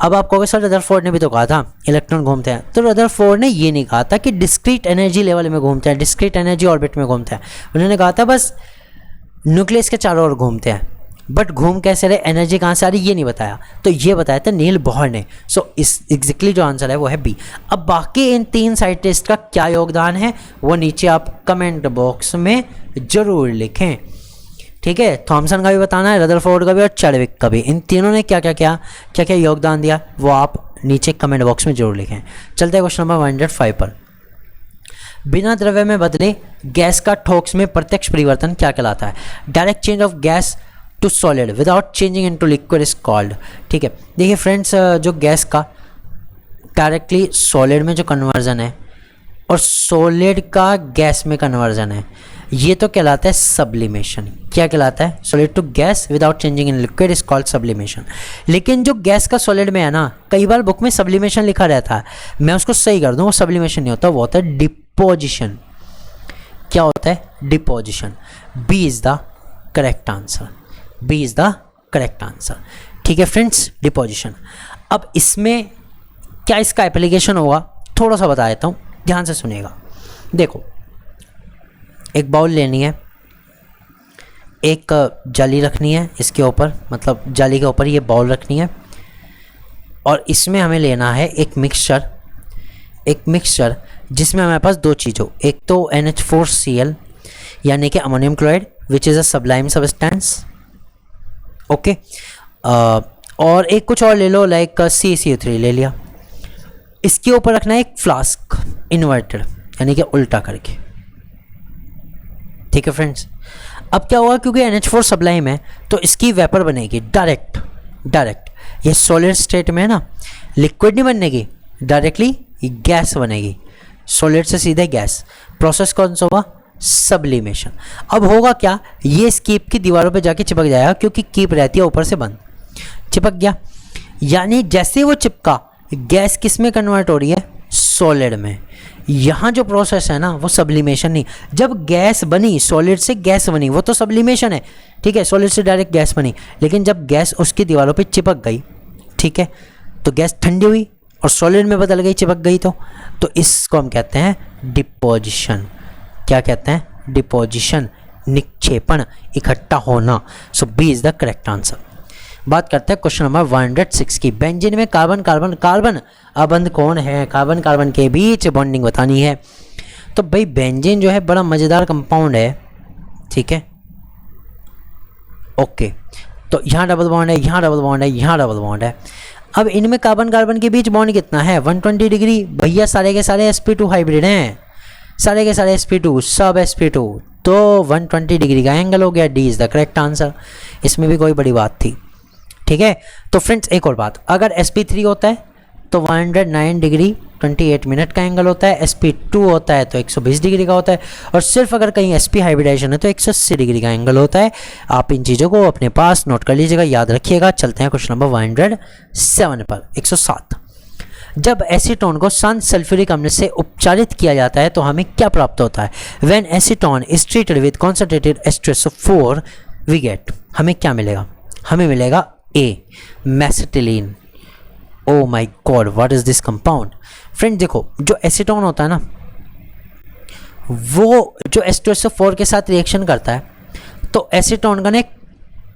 अब आप कहोगे सर रदरफोर्ड ने भी तो कहा था इलेक्ट्रॉन घूमते हैं, तो रदरफोर्ड ने ये नहीं कहा था कि डिस्क्रीट एनर्जी लेवल में घूमते हैं, डिस्क्रीट एनर्जी ऑर्बिट में घूमते हैं, उन्होंने कहा था बस न्यूक्लियस के चारों ओर घूमते हैं, बट घूम कैसे रहे, एनर्जी कहाँ से आ रही ये नहीं बताया, तो ये बताया था नील बोहर ने। सो इस एग्जैक्टली जो आंसर है वो है बी। अब बाकी इन तीन साइंटिस्ट का क्या योगदान है वो नीचे आप कमेंट बॉक्स में जरूर लिखें, ठीक है। थॉमसन का भी बताना है, रदरफोर्ड का भी और चैडविक का भी, इन तीनों ने क्या क्या योगदान दिया वो आप नीचे कमेंट बॉक्स में जरूर लिखें। चलते हैं क्वेश्चन नंबर 105 पर। बिना द्रव्य में बदले गैस का ठोस में प्रत्यक्ष परिवर्तन क्या कहलाता है। Direct change of gas to solid without changing into liquid is called. ठीक है, देखिए फ्रेंड्स, जो गैस का डायरेक्टली सॉलिड में जो कन्वर्जन है और सॉलिड का गैस में कन्वर्जन है, ये तो कहलाता है सब्लिमेशन। क्या कहलाता है? Solid to gas without changing in liquid is called sublimation. लेकिन जो गैस का सॉलिड में है ना, कई बार बुक में सब्लिमेशन लिखा रहता है, मैं उसको सही कर दूं, वो सब्लिमेशन नहीं होता, वो होता है डिपोजिशन। क्या होता है? Deposition. B is the correct answer, B is the correct answer. ठीक है फ्रेंड्स, डिपोजिशन। अब इसमें क्या इसका एप्लीकेशन होगा थोड़ा सा बता देता हूँ, ध्यान से सुनिएगा। देखो, एक बाउल लेनी है, एक जाली रखनी है इसके ऊपर, मतलब जाली के ऊपर ये बाउल रखनी है, और इसमें हमें लेना है एक मिक्सचर जिसमें हमारे पास दो चीज़ों, एक तो NH4Cl यानी कि ammonium chloride which is a sublime substance, okay, और एक कुछ और ले लो, लाइक CaCO3 ले लिया। इसके ऊपर रखना है एक फ्लास्क इन्वर्टेड यानी कि उल्टा करके। ठीक है फ्रेंड्स, अब क्या होगा, क्योंकि NH4 सब्लाइम है तो इसकी वेपर बनेगी डायरेक्ट। ये सॉलिड स्टेट में है ना, लिक्विड नहीं बनेगी, डायरेक्टली गैस बनेगी, सॉलिड से सीधे गैस। प्रोसेस कौन सा होगा? सब्लिमेशन। अब होगा क्या, ये इस कीप की दीवारों पे जाके चिपक जाएगा, क्योंकि कीप रहती है ऊपर से बंद, चिपक गया। यानी जैसे वो चिपका, गैस किस में कन्वर्ट हो रही है? सॉलिड में। यहाँ जो प्रोसेस है ना वो सब्लिमेशन नहीं। जब गैस बनी, सॉलिड से गैस बनी, वो तो सब्लिमेशन है, ठीक है, सॉलिड से डायरेक्ट गैस बनी। लेकिन जब गैस उसकी दीवारों पे चिपक गई, ठीक है, तो गैस ठंडी हुई और सॉलिड में बदल गई, चिपक गई, तो इसको हम कहते हैं डिपोजिशन। क्या कहते हैं? डिपोजिशन, निक्षेपण, इकट्ठा होना। So B is the correct answer. बात करते हैं क्वेश्चन नंबर 106 की। बेंजीन में कार्बन कार्बन कार्बन अबंध कौन है? कार्बन कार्बन के बीच बॉन्डिंग बतानी है। तो भाई बेंजीन जो है बड़ा मज़ेदार कंपाउंड है, ठीक है, ओके। तो यहाँ डबल बॉन्ड है, यहाँ डबल बॉन्ड है, यहाँ डबल बॉन्ड है। अब इनमें कार्बन कार्बन के बीच बॉन्ड कितना है? 120 डिग्री। भैया सारे के सारे sp2 हाइब्रिड हैं, सारे के सारे sp2, सब sp2, तो 120 डिग्री का एंगल हो गया। D is the correct answer. इसमें भी कोई बड़ी बात थी, ठीक है। तो फ्रेंड्स एक और बात, अगर sp3 होता है तो 109 डिग्री 28 मिनट का एंगल होता है, sp2 होता है तो 120 डिग्री का होता है, और सिर्फ अगर कहीं sp हाइब्रिडाइजेशन है तो 180 डिग्री का एंगल होता है। आप इन चीज़ों को अपने पास नोट कर लीजिएगा, याद रखिएगा। चलते हैं क्वेश्चन नंबर 107 पर। 107, जब एसीटोन को शांत सल्फ्यूरिक अम्ल से उपचारित किया जाता है तो हमें क्या प्राप्त होता है? When acetone is treated with concentrated H2SO4 we get, हमें क्या मिलेगा? हमें मिलेगा a, mesitylene. Oh my god, what is this compound? Friend देखो, जो एसीटोन होता है ना, वो जो H2SO4 के साथ रिएक्शन करता है तो एसीटोन का ना एक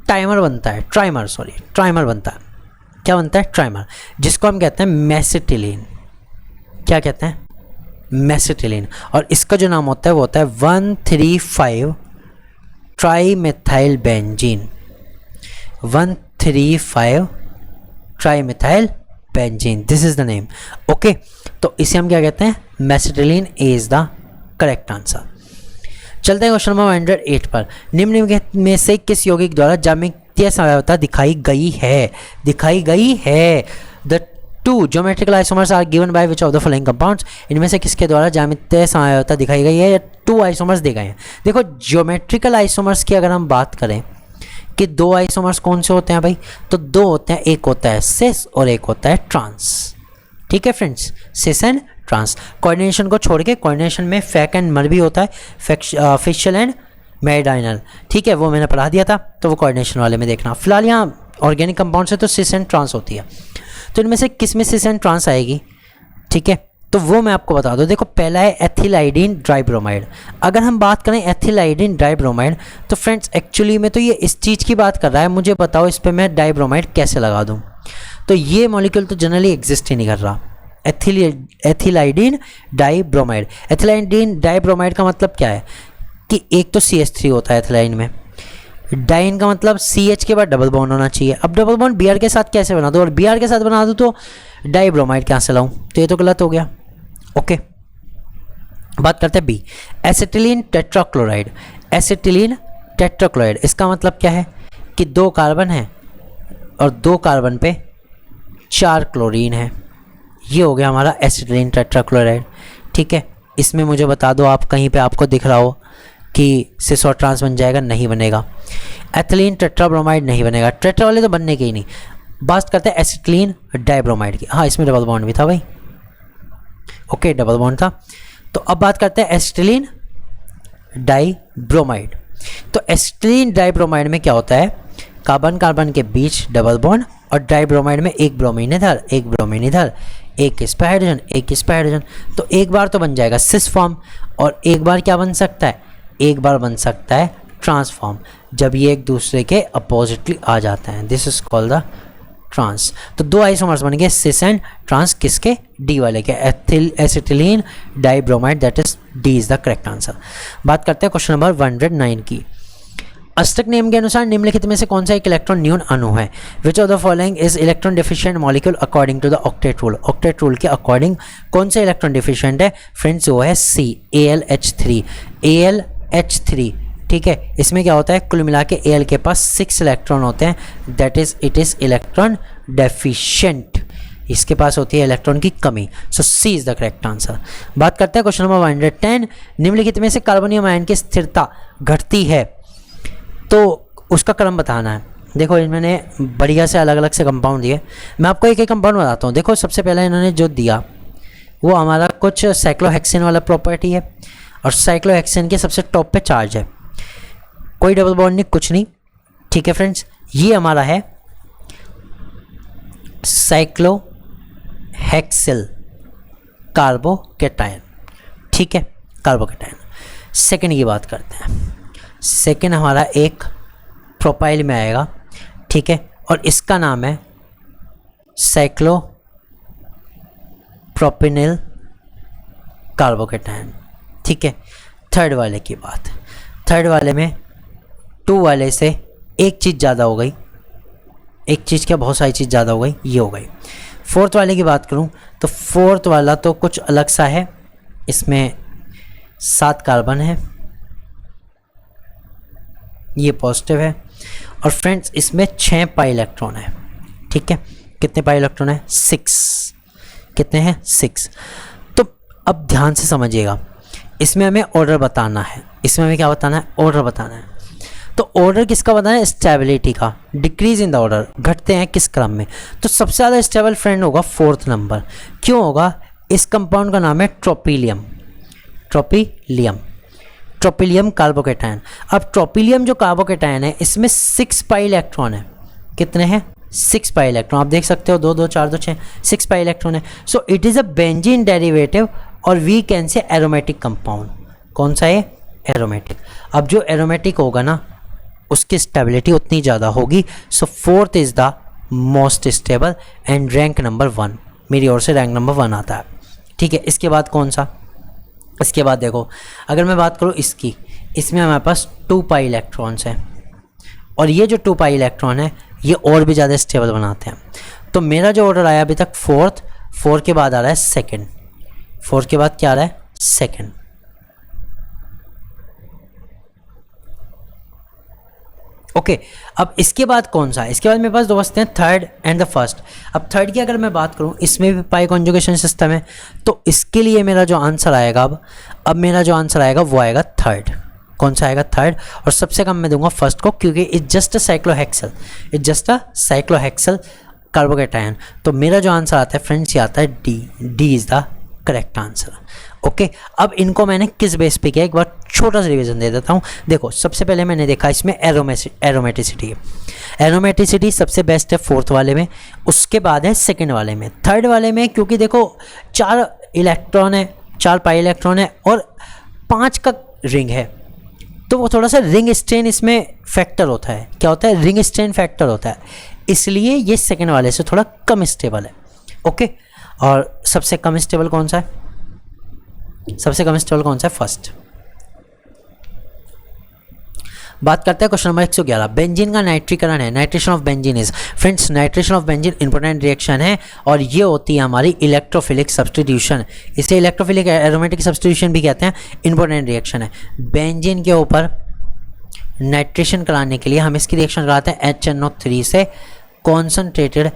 ट्राइमर बनता है, ट्राइमर बनता है। क्या बनता है? ट्राइमर, जिसको हम कहते हैं मेसिटिलीन। क्या कहते हैं? मेसिटिलीन। और इसका जो नाम होता है वो होता है 135 trimethyl benzene. 135 trimethyl benzene, this is the name, okay. तो इसे हम क्या कहते हैं? Mesitylene is the correct answer. चलते हैं क्वेश्चन नंबर 108 पर। निम्न में से किस यौगिक द्वारा ज्यामितीय समवायता दिखाई गई है? The two geometrical isomers are given by which of the following compounds? इनमें से किसके द्वारा ज्यामितीय समवायता दिखाई गई है? या 2 आइसोमर्स दिए गए हैं। देखो, ज्योमेट्रिकल आइसोमर्स की अगर हम बात करें कि 2 आइसोमर्स कौन से होते हैं भाई, तो 2 होते हैं, एक होता है सिस और एक होता है ट्रांस, ठीक है friends, cis and trans. Coordination को छोड़ के, कोऑर्डिनेशन में फेक एंड मर भी होता है, फिशल एंड मेरिडाइनल, ठीक है, वो मैंने पढ़ा दिया था, तो वो कोऑर्डिनेशन वाले में देखना। फिलहाल यहाँ ऑर्गेनिक कंपाउंड से तो सिस एंड ट्रांस होती है, तो इनमें से किस में सिस एंड ट्रांस आएगी, ठीक है, तो वो मैं आपको बता दूं। देखो, पहला है एथिलाइडिन डाइब्रोमाइड। अगर हम बात करें एथिलाइडिन डाइब्रोमाइड, तो फ्रेंड्स एक्चुअली में तो ये इस चीज़ की बात कर रहा है, मुझे बताओ इस पर मैं डाइब्रोमाइड कैसे लगा दूं। तो ये मॉलिक्यूल तो जनरली एग्जिस्ट ही नहीं कर रहा। एथिलाइडिन डाइब्रोमाइड, एथिलाइडिन डाइब्रोमाइड का मतलब क्या है कि एक तो CH3 होता है एथिलाइन में, डाइन का मतलब CH के बाद डबल बॉन्ड होना चाहिए। अब डबल बॉन्ड Br के साथ कैसे बना दूँ, और Br के साथ बना दूँ तो डाइब्रोमाइड कहाँ से लाऊं, तो ये तो गलत हो गया, ओके। बात करते हैं B, acetylene tetrachloride. Acetylene tetrachloride, इसका मतलब क्या है कि 2 कार्बन है और 2 कार्बन पे 4 क्लोरीन है, ये हो गया हमारा एसिटिलीन टेट्राक्लोराइड, ठीक है। इसमें मुझे बता दो, आप कहीं पे आपको दिख रहा हो कि सिस और ट्रांस बन जाएगा, नहीं बनेगा। एथिलीन टेट्राब्रोमाइड नहीं बनेगा, टेट्रा वाले तो बनने के ही नहीं। बात करते हैं एसिटिलीन डाइब्रोमाइड की। हाँ, इसमें डबल बॉन्ड भी था भाई, ओके, डबल बॉन्ड था। तो अब बात करते हैं एसिटिलीन डाइब्रोमाइड। तो एसिटिलीन डाइब्रोमाइड में क्या होता है, कार्बन कार्बन के बीच डबल बॉन्ड, और डाइब्रोमाइड में एक ब्रोमीन इधर, एक ब्रोमीन इधर, एक इस पे हाइड्रोजन, एक इस पे हाइड्रोजन। तो एक बार तो बन जाएगा सिस फॉर्म, और एक बार क्या बन सकता है, एक बार बन सकता है ट्रांसफॉर्म, जब ये एक दूसरे के अपोजिटली आ जाते हैं। This is called the trans. तो 2 आइसोमर्स बन गए सिस एंड ट्रांस, किसके, डी वाले के, acetylene dibromide, that is D is the correct answer. बात करते हैं क्वेश्चन नंबर 109 की। अष्टक नियम के अनुसार निम्नलिखित में से कौन सा एक इलेक्ट्रॉन न्यून अणु है? Which of the following is electron deficient molecule according to the octet rule? Octet rule के अकॉर्डिंग कौन सा इलेक्ट्रॉन डिफिशिएंट है फ्रेंड्स? वो है सी, AlH3। AlH3, ठीक है। इसमें क्या होता है, कुल मिला के Al के पास 6 इलेक्ट्रॉन होते हैं, that is it is electron deficient, इसके पास होती है इलेक्ट्रॉन की कमी। सो C is the correct answer. बात करते हैं क्वेश्चन नंबर 110। निम्नलिखित में से कार्बोनियम आयन की स्थिरता घटती है तो उसका क्रम बताना है। देखो, इन्होंने बढ़िया से अलग अलग से कंपाउंड दिए, मैं आपको एक एक कंपाउंड बताता हूँ। देखो, सबसे पहले इन्होंने जो दिया वो हमारा कुछ साइक्लोहेक्सेन वाला प्रॉपर्टी है, और साइक्लोहेक्सेन के सबसे टॉप पे चार्ज है, कोई डबल बॉन्ड नहीं, कुछ नहीं, ठीक है फ्रेंड्स। ये हमारा है साइक्लोहेक्सेन हेक्सिल कार्बोकेटायन, ठीक है, कार्बोकेटायन। सेकंड की बात करते हैं। सेकंड हमारा एक प्रोपाइल में आएगा, ठीक है, और इसका नाम है साइक्लोप्रोपिनिल कार्बोकेटायन, ठीक है। थर्ड वाले की बात, थर्ड वाले में 2 वाले से एक चीज़ ज़्यादा हो गई, एक चीज़ क्या बहुत सारी चीज़ ज़्यादा हो गई, ये हो गई। फोर्थ वाले की बात करूं तो फोर्थ वाला तो कुछ अलग सा है, इसमें 7 कार्बन है, ये पॉजिटिव है, और फ्रेंड्स इसमें 6 पाई इलेक्ट्रॉन है, ठीक है। कितने पाई इलेक्ट्रॉन है? 6। कितने हैं? 6। तो अब ध्यान से समझिएगा, इसमें हमें ऑर्डर बताना है, इसमें हमें क्या बताना है? ऑर्डर बताना है। तो ऑर्डर किसका बताना है? स्टेबिलिटी का। डिक्रीज इन द ऑर्डर, घटते हैं किस क्रम में? तो सबसे ज़्यादा स्टेबल फ्रेंड होगा 4th नंबर। क्यों होगा? इस कंपाउंड का नाम है ट्रोपिलियम, ट्रोपिलियम, ट्रोपिलियम कार्बोकेटायन। अब ट्रोपिलियम जो कार्बोकेटायन है इसमें 6 पाई इलेक्ट्रॉन है। कितने हैं? 6 पाई इलेक्ट्रॉन। आप देख सकते हो 2 2 4 2 6, 6 पाई इलेक्ट्रॉन है। So it is a benzene derivative और we can say aromatic compound. कौन सा है? एरोमेटिक। अब जो एरोमेटिक होगा ना उसकी स्टेबिलिटी उतनी ज़्यादा होगी। सो 4th is the most stable and rank number 1, मेरी ओर से रैंक नंबर 1 आता है, ठीक है। इसके बाद कौन सा? इसके बाद देखो, अगर मैं बात करूँ इसकी, इसमें हमारे पास 2 पाई इलेक्ट्रॉन्स हैं, और ये जो 2 पाई इलेक्ट्रॉन है ये और भी ज़्यादा स्टेबल बनाते हैं। तो मेरा जो ऑर्डर आया अभी तक 4th, 4 के बाद आ रहा है 2nd, 4 के बाद क्या आ रहा है? 2nd। ओके, अब इसके बाद कौन सा है? इसके बाद मेरे पास 2 बचते हैं, 3rd एंड द 1st। अब 3rd की अगर मैं बात करूं, इसमें भी पाई कॉन्जुगेशन सिस्टम है, तो इसके लिए मेरा जो आंसर आएगा अब मेरा जो आंसर आएगा वो आएगा 3rd। कौन सा आएगा? 3rd। और सबसे कम मैं दूंगा 1st को, क्योंकि it just a cyclohexyl, it just a cyclohexyl carbocation. तो मेरा जो आंसर आता है फ्रेंड्स ये आता है D, D is the correct answer. Okay, अब इनको मैंने किस बेस पे किया, एक बार छोटा सा रिवीजन दे देता हूँ। देखो, सबसे पहले मैंने देखा इसमें एरोमेटिसिटी है। एरोमेटिसिटी सबसे बेस्ट है 4th वाले में, उसके बाद है 2nd वाले में। 3rd वाले में क्योंकि देखो 4 इलेक्ट्रॉन है, 4 पाई इलेक्ट्रॉन है और 5 का रिंग है, तो वो थोड़ा सा रिंग स्ट्रेन इसमें फैक्टर होता है। क्या होता है? रिंग स्ट्रेन फैक्टर होता है, इसलिए ये 2nd वाले से थोड़ा कम स्टेबल है। ओके, और सबसे कम स्टेबल कौन सा है? सबसे कम स्टेबल कौन सा है? 1st। बात करते हैं क्वेश्चन नंबर 111। बेंजीन का नाइट्रीकरण है, nitration of benzene is. Friends, nitration of benzene important reaction है और ये होती है हमारी इलेक्ट्रोफिलिक सब्स्टिट्यूशन। इसे इलेक्ट्रोफिलिक एरोमेटिक सब्स्टिट्यूशन भी कहते हैं। इंपॉर्टेंट रिएक्शन है। बेंजीन के ऊपर नाइट्रेशन कराने के लिए हम इसकी रिएक्शन कराते हैं HNO3 से कॉन्सनट्रेटेड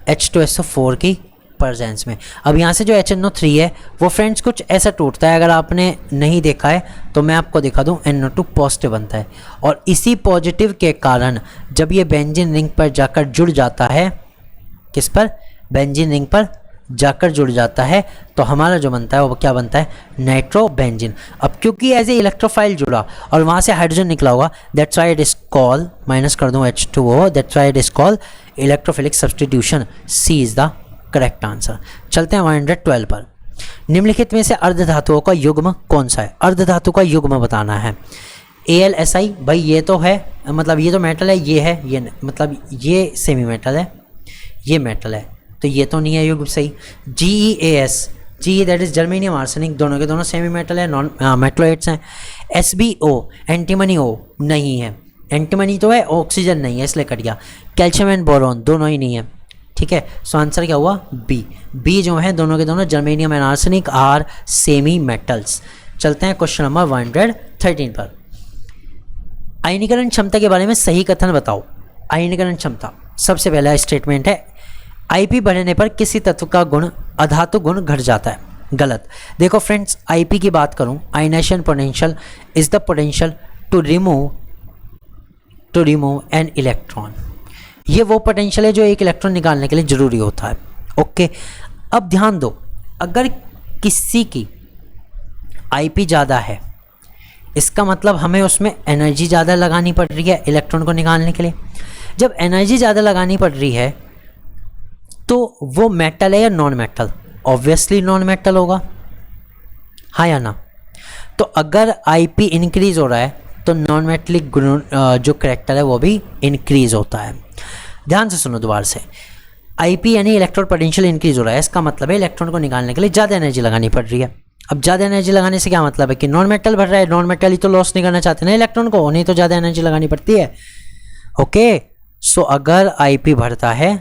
H2SO4 की प्रेजेंस में। अब यहाँ से जो HNO3 है वो फ्रेंड्स कुछ ऐसा टूटता है, अगर आपने नहीं देखा है तो मैं आपको दिखा दूँ। NO2 पॉजिटिव बनता है और इसी पॉजिटिव के कारण जब ये बेंजीन रिंग पर जाकर जुड़ जाता है, किस पर? बेंजीन रिंग पर जाकर जुड़ जाता है, तो हमारा जो बनता है वो क्या बनता है? नाइट्रोबेंजीन। अब क्योंकि एज ए इलेक्ट्रोफाइल जुड़ा और वहाँ से हाइड्रोजन निकला होगा, that's why it is called, minus कर दूँ H2O, that's why it is called electrophilic substitution. C is the correct answer. चलते हैं 112 पर। निम्नलिखित में से अर्धधातुओं का युग्म कौन सा है? अर्धधातु का युग्म बताना है। AlSi, भाई ये तो है, मतलब ये तो मेटल है, ये है, ये मतलब ये सेमी मेटल है, ये मेटल है, तो ये तो नहीं है युग्म सही। GeAs, Ge that is germanium arsenic, दोनों के दोनों सेमी मेटल है, नॉन मेटलोइड्स हैं। SbO, एंटीमनी O नहीं है, एंटीमनी तो है, ऑक्सीजन नहीं है इसलिए कट गया। कैल्शियम एंड बोरॉन दोनों ही नहीं है, ठीक है। सो आंसर क्या हुआ? बी जो है दोनों के दोनों germanium and arsenic are semi metals. चलते हैं क्वेश्चन नंबर 113 पर। आयनीकरण क्षमता के बारे में सही कथन बताओ। आयनीकरण क्षमता, सबसे पहला स्टेटमेंट है Ip बढ़ने पर किसी तत्व का गुण अधातु गुण घट जाता है। गलत। देखो फ्रेंड्स, Ip की बात करूं, ionisation potential is the potential to remove an electron. ये वो पोटेंशियल है जो एक इलेक्ट्रॉन निकालने के लिए जरूरी होता है। ओके, अब ध्यान दो, अगर किसी की Ip ज़्यादा है, इसका मतलब हमें उसमें एनर्जी ज़्यादा लगानी पड़ रही है इलेक्ट्रॉन को निकालने के लिए। जब एनर्जी ज़्यादा लगानी पड़ रही है तो वो मेटल है या non metal? Obviously non metal होगा, हाँ या ना? तो अगर Ip इंक्रीज हो रहा है तो नॉन मेटलिक जो करेक्टर है वो भी इंक्रीज होता है। ध्यान से सुनो दोबारा से, Ip यानी इलेक्ट्रॉन पोटेंशियल इंक्रीज हो रहा है, इसका मतलब है इलेक्ट्रॉन को निकालने के लिए ज़्यादा एनर्जी लगानी पड़ रही है। अब ज़्यादा एनर्जी लगाने से क्या मतलब है कि नॉन मेटल बढ़ रहा है, नॉन मेटल ही तो लॉस नहीं करना चाहते ना इलेक्ट्रॉन को, नहीं तो ज़्यादा एनर्जी लगानी पड़ती है। ओके, सो अगर Ip बढ़ता है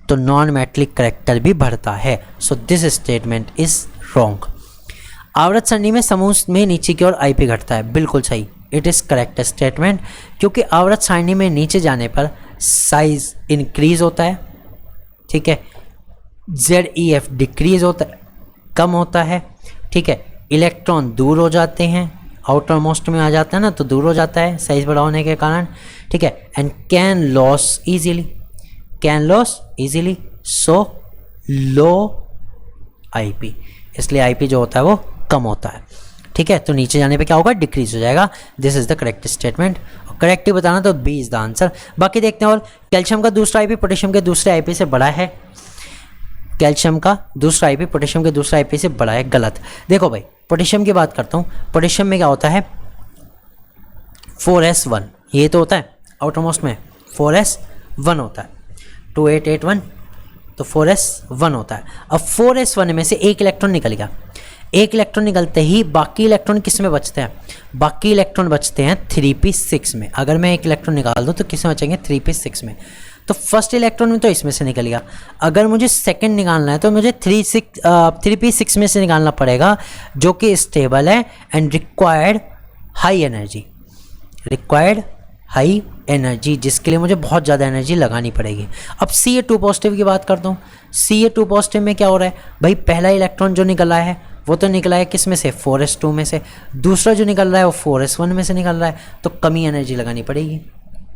तो नॉन मेटलिक करेक्टर भी बढ़ता है। So this statement is wrong. आवर्त सारणी में समूह में नीचे की ओर Ip घटता है, बिल्कुल सही, इट इज़ करेक्ट स्टेटमेंट, क्योंकि आवर्त सारणी में नीचे जाने पर साइज इंक्रीज होता है, ठीक है, ZEF डिक्रीज होता है, कम होता है, ठीक है, इलेक्ट्रॉन दूर हो जाते हैं, आउटर मोस्ट में आ जाता है ना, तो दूर हो जाता है साइज बड़ा होने के कारण, ठीक है, and can loss easily, so low Ip, इसलिए Ip जो होता है वो कम होता है, ठीक है। तो नीचे जाने पे क्या होगा? डिक्रीज हो जाएगा। This is the correct statement. Correct ही बताना तो बी इज द आंसर। बाकी देखते हैं, और कैल्शियम का दूसरा Ip पोटेशियम के दूसरे Ip से बड़ा है, कैल्शियम का दूसरा Ip पोटेशियम के दूसरा Ip से बड़ा है, गलत। देखो भाई, पोटेशियम की बात करता हूँ, पोटेशियम में क्या होता है? 4s1, ये तो होता है आउटर मोस्ट में 4s1 होता है, 2881, तो 4s1 होता है। अब 4s1 में से एक इलेक्ट्रॉन निकल गया, एक इलेक्ट्रॉन निकलते ही बाकी इलेक्ट्रॉन किस में बचते हैं? बाकी इलेक्ट्रॉन बचते हैं 3p6 में। अगर मैं एक इलेक्ट्रॉन निकाल दूं तो किस में बचेंगे? 3p6 में। तो फर्स्ट इलेक्ट्रॉन में तो इसमें से निकल गया, अगर मुझे सेकंड निकालना है तो मुझे 3p6 में से निकालना पड़ेगा, जो कि स्टेबल है एंड रिक्वायर्ड हाई एनर्जी, जिसके लिए मुझे बहुत ज़्यादा एनर्जी लगानी पड़ेगी। अब Ca2 पॉजिटिव की बात करता हूँ, Ca2 पॉजिटिव में क्या हो रहा है भाई? पहला इलेक्ट्रॉन जो निकला है वो तो निकला है किस में से? 4s2 में से। दूसरा जो निकल रहा है वो 4s1 में से निकल रहा है, तो कमी एनर्जी लगानी पड़ेगी,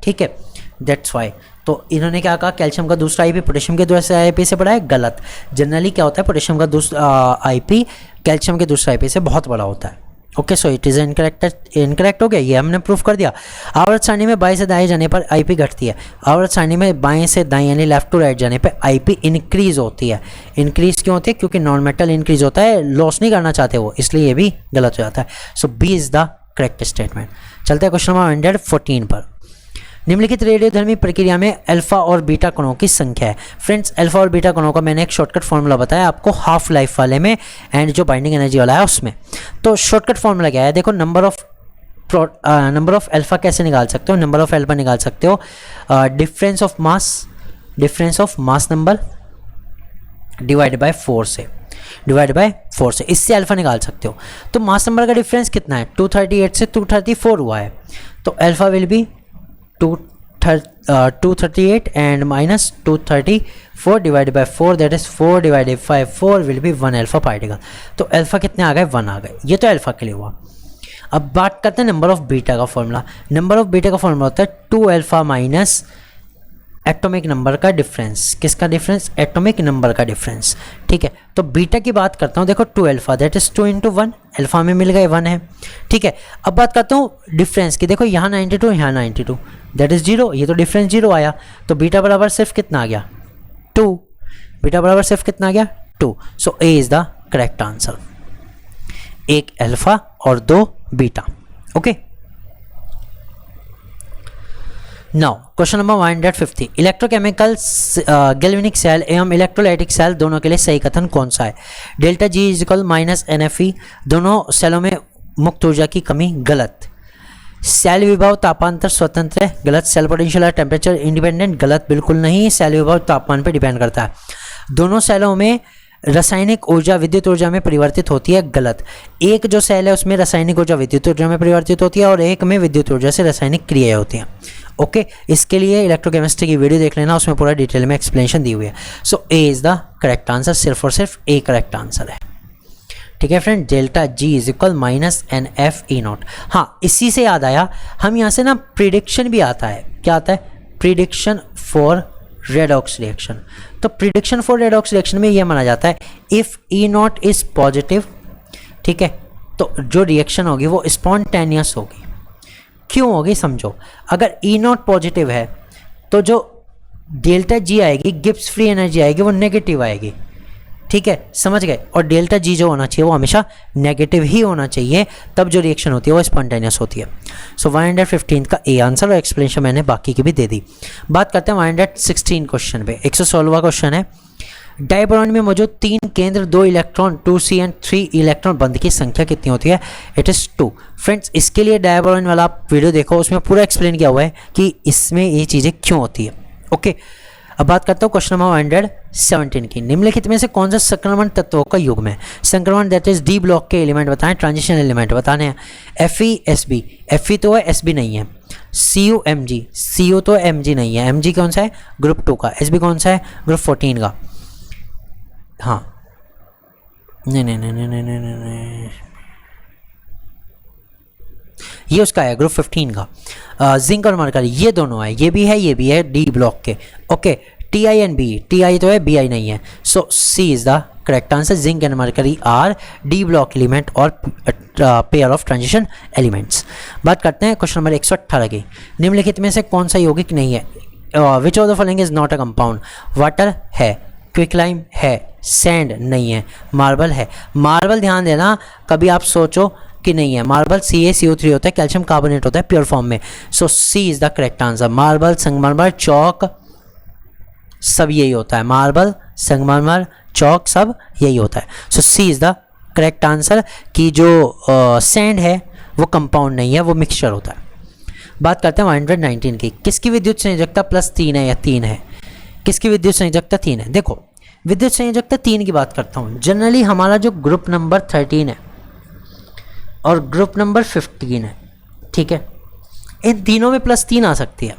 ठीक है, दैट्स वाई। तो इन्होंने क्या कहा? कैल्शियम का दूसरा Ip पोटेशियम के दूसरे Ip से बड़ा है, गलत। जनरली क्या होता है? पोटेशियम का दूसरा Ip कैल्शियम के दूसरा Ip से बहुत बड़ा होता है। Okay, so it is incorrect हो गया, ये हमने प्रूफ कर दिया। आवर्त सारणी में बाएं से दाएं जाने पर Ip घटती है, आवर्त सारणी में बाएं से दाएं यानी लेफ्ट टू राइट जाने पर Ip इंक्रीज होती है। इंक्रीज क्यों होती है? क्योंकि नॉन मेटल इंक्रीज होता है, लॉस नहीं करना चाहते वो, इसलिए ये भी गलत हो जाता है। So B is the correct statement. चलते हैं क्वेश्चन नंबर 114 पर। निम्नलिखित रेडियोधर्मी प्रक्रिया में अल्फा और बीटा कणों की संख्या है। फ्रेंड्स, अल्फा और बीटा कणों का मैंने एक शॉर्टकट फॉर्मूला बताया आपको हाफ लाइफ वाले में एंड जो बाइंडिंग एनर्जी वाला है उसमें। तो शॉर्टकट फॉर्मूला क्या है? देखो, नंबर ऑफ अल्फा कैसे निकाल सकते हो? नंबर ऑफ अल्फा निकाल सकते हो difference of mass number divide by 4 से, इससे अल्फा निकाल सकते हो। तो मास नंबर का डिफरेंस कितना है? 238 से 234 हुआ है, तो alpha will be 238 and minus 234 divided by 4, that is 4 divided by 4 will be 1 alpha particle. तो अल्फा कितने आ गए? 1 आ गए। ये तो अल्फा के लिए हुआ। अब बात करते हैं नंबर ऑफ बीटा का फॉर्मूला। नंबर ऑफ बीटा का फॉर्मूला होता है 2 अल्फा माइनस एटॉमिक नंबर का डिफरेंस। किसका डिफरेंस? एटॉमिक नंबर का डिफरेंस, ठीक है। तो बीटा की बात करता हूँ, देखो 2 अल्फा दैट इज 2 × 1, अल्फा में मिल गए 1 है, ठीक है। अब बात करता हूँ डिफरेंस की, देखो यहाँ 92 यहाँ 92 दैट इज 0, ये तो डिफरेंस 0 आया, तो बीटा बराबर सिर्फ कितना आ गया? 2। बीटा बराबर सिर्फ कितना आ गया? 2। So A is the correct answer, 1 alpha और 2 beta. Okay, now question number 150। Electrochemical galvanic cell एवं इलेक्ट्रोलाइटिक सेल दोनों के लिए सही कथन कौन सा है? Delta G is equal minus NFE, दोनों सेलों में मुक्त ऊर्जा की कमी, गलत। सेल विभव तापांतर स्वतंत्र है, गलत। सेल पोटेंशियल और टेम्परेचर इंडिपेंडेंट, गलत, बिल्कुल नहीं। सेल विभव तापमान पर डिपेंड करता है। दोनों सेलों में रासायनिक ऊर्जा विद्युत ऊर्जा में परिवर्तित होती है, गलत। एक जो सेल है उसमें रासायनिक ऊर्जा विद्युत ऊर्जा में परिवर्तित होती है और एक में विद्युत ऊर्जा से रासायनिक क्रियाएं होती हैं। ओके, इसके लिए इलेक्ट्रोकेमिस्ट्री की वीडियो देख लेना, उसमें पूरा डिटेल में एक्सप्लेनेशन दी हुई है। सो A is the correct answer, सिर्फ और सिर्फ ए करेक्ट आंसर है, ठीक है friend. Delta G is equal minus NFE0। हाँ, इसी से याद आया, हम यहाँ से ना प्रिडिक्शन भी आता है, क्या आता है? Prediction for redox reaction. तो प्रिडिक्शन फॉर रेडॉक्स रिएक्शन में यह माना जाता है इफ E0 इज पॉजिटिव, ठीक है, तो जो रिएक्शन होगी वो स्पॉन्टेनियस होगी। क्यों होगी समझो, अगर E0 पॉजिटिव है तो जो डेल्टा जी आएगी, गिब्स फ्री एनर्जी आएगी, वो नेगेटिव आएगी, ठीक है, समझ गए। और डेल्टा जी जो होना चाहिए वो हमेशा नेगेटिव ही होना चाहिए, तब जो रिएक्शन होती है वो स्पॉन्टेनियस होती है। सो 115 का ए आंसर, और एक्सप्लेनेशन मैंने बाकी की भी दे दी। बात करते हैं 116 क्वेश्चन पे। 116वां क्वेश्चन है, डाइबोरॉन में मौजूद 3 केंद्र 2 इलेक्ट्रॉन 2c एंड 3 इलेक्ट्रॉन बंद की संख्या कितनी होती है? It is 2। फ्रेंड्स इसके लिए डाइबोरॉन वाला आप वीडियो देखो, उसमें पूरा एक्सप्लेन किया हुआ है कि इसमें ये चीज़ें क्यों होती है। ओके, अब बात करता हूँ क्वेश्चन नंबर 117 की। निम्नलिखित में से कौन सा संक्रमण तत्वों का युग्म है? संक्रमण दैट इज डी ब्लॉक के एलिमेंट बताएं, ट्रांजिशन एलिमेंट बताने हैं। FeSb, Fe तो है, Sb नहीं है। CuMg, Cu तो Mg नहीं है, Mg कौन सा है? ग्रुप 2 का। Sb कौन सा है? ग्रुप 14 का। हाँ, नहीं, ये उसका है, ग्रुप 15 का। जिंक और मरकरी ये दोनों है, ये भी है, ये भी है डी ब्लॉक के। Okay, Ti and Be, Ti तो है, Bi नहीं है। So C is the correct answer. Zinc and mercury are D block element और पेयर ऑफ ट्रांजिशन एलिमेंट्स। बात करते हैं क्वेश्चन नंबर 118 की। निम्नलिखित में से कौन सा यौगिक नहीं है? Which of the following is not a compound? Water है, क्विकलाइम है, सैंड नहीं है, मार्बल है। मार्बल ध्यान देना, कभी आप सोचो कि नहीं है, मार्बल CaCO3 होता है, कैल्शियम कार्बोनेट होता है प्योर फॉर्म में। So C is the correct answer. Marble, संगमरमर, चौक सब यही होता है। मार्बल, संगमरमर, चौक सब यही होता है। So C is the correct answer कि जो सैंड है वो कंपाउंड नहीं है, वो मिक्सचर होता है। बात करते हैं 119 की। किसकी विद्युत संयोजकता +3 है या 3 है? किसकी विद्युत संयोजकता 3 है? देखो, विद्युत संयोजकता 3 की बात करता हूँ। जनरली हमारा जो ग्रुप नंबर 13 है और ग्रुप नंबर 15 है, ठीक है, इन तीनों में +3 आ सकती है,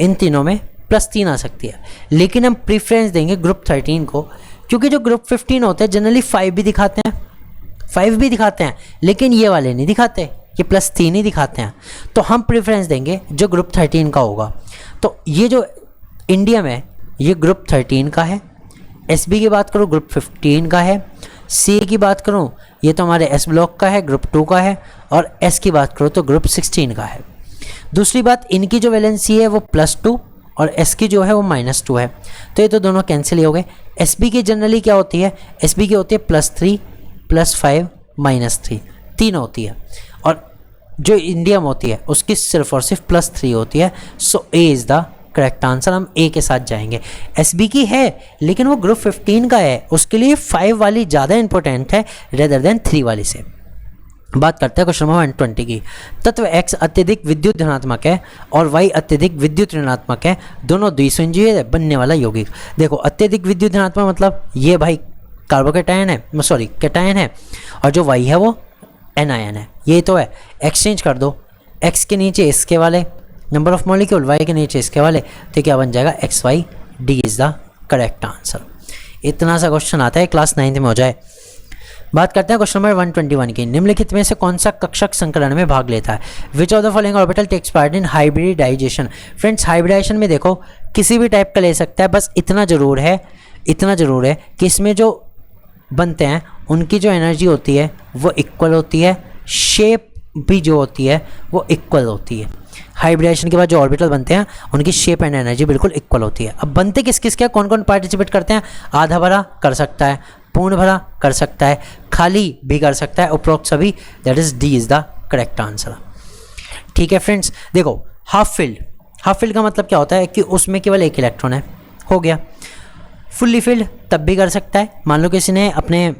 इन तीनों में +3 आ सकती है। लेकिन हम प्रीफरेंस देंगे ग्रुप 13 को, क्योंकि जो ग्रुप 15 होते हैं जनरली 5 भी दिखाते हैं, 5 भी दिखाते हैं, लेकिन ये वाले नहीं दिखाते, ये +3 ही दिखाते हैं। तो हम प्रीफरेंस देंगे जो ग्रुप 13 का होगा। तो ये जो इंडिया में ये ग्रुप 13 का है। SB की बात करूँ ग्रुप 15 का है। C की बात करूँ ये तो हमारे S ब्लॉक का है, ग्रुप 2 का है। और S की बात करूँ तो ग्रुप 16 का है। दूसरी बात, इनकी जो वैलेंसी है वो +2 और S की जो है वो -2 है, तो ये तो दोनों कैंसिल ही हो गए। SB की जनरली क्या होती है? SB की होती है +3, +5, -3, 3 होती है। और जो इंडियम होती है उसकी सिर्फ और सिर्फ +3 होती है। सो A is the correct answer. हम A के साथ जाएंगे। SB की है लेकिन वो ग्रुप 15 का है, उसके लिए 5 वाली ज़्यादा इंपॉर्टेंट है रेदर देन 3 वाली से। बात करते हैं क्वेश्चन नंबर 120 की। तत्व X अत्यधिक विद्युत धनात्मक है और Y अत्यधिक विद्युत ऋणात्मक है, दोनों द्विसंयोजी बनने वाला यौगिक। देखो, अत्यधिक विद्युत धनात्मक मतलब ये भाई कार्बोकेटायन है, सॉरी कैटायन है, और जो Y है वो एनायन है। ये तो है, एक्सचेंज कर दो, X के नीचे इसके वाले नंबर ऑफ मॉलिक्यूल, Y के नीचे इसके वाले, तो क्या बन जाएगा? XY, D is the correct answer. इतना सा क्वेश्चन आता है, क्लास 9th में हो जाए। बात करते हैं क्वेश्चन नंबर 121 की। निम्नलिखित में से कौन सा कक्षक संकरण में भाग लेता है? Which of the following orbital takes part in hybridisation? Friends, hybridisation में देखो किसी भी टाइप का ले सकता है, बस इतना ज़रूर है कि इसमें जो बनते हैं उनकी जो एनर्जी होती है वो इक्वल होती है, शेप भी जो होती है वो इक्वल होती है। हाइब्रिडाइजेशन के बाद जो ऑर्बिटल बनते हैं उनकी शेप एंड एनर्जी बिल्कुल इक्वल होती है। अब बनते किस किस क्या, कौन कौन पार्टिसिपेट करते हैं? आधा भरा कर सकता है, पूर्ण भरा कर सकता है, खाली भी कर सकता है, उपरोक्त सभी, that is D is the correct answer. ठीक है फ्रेंड्स, देखो हाफ फिल्ड का मतलब क्या होता है कि उसमें केवल एक इलेक्ट्रॉन है, हो गया। फुल्ली फिल्ड तब भी कर सकता है, मान लो किसी ने अपने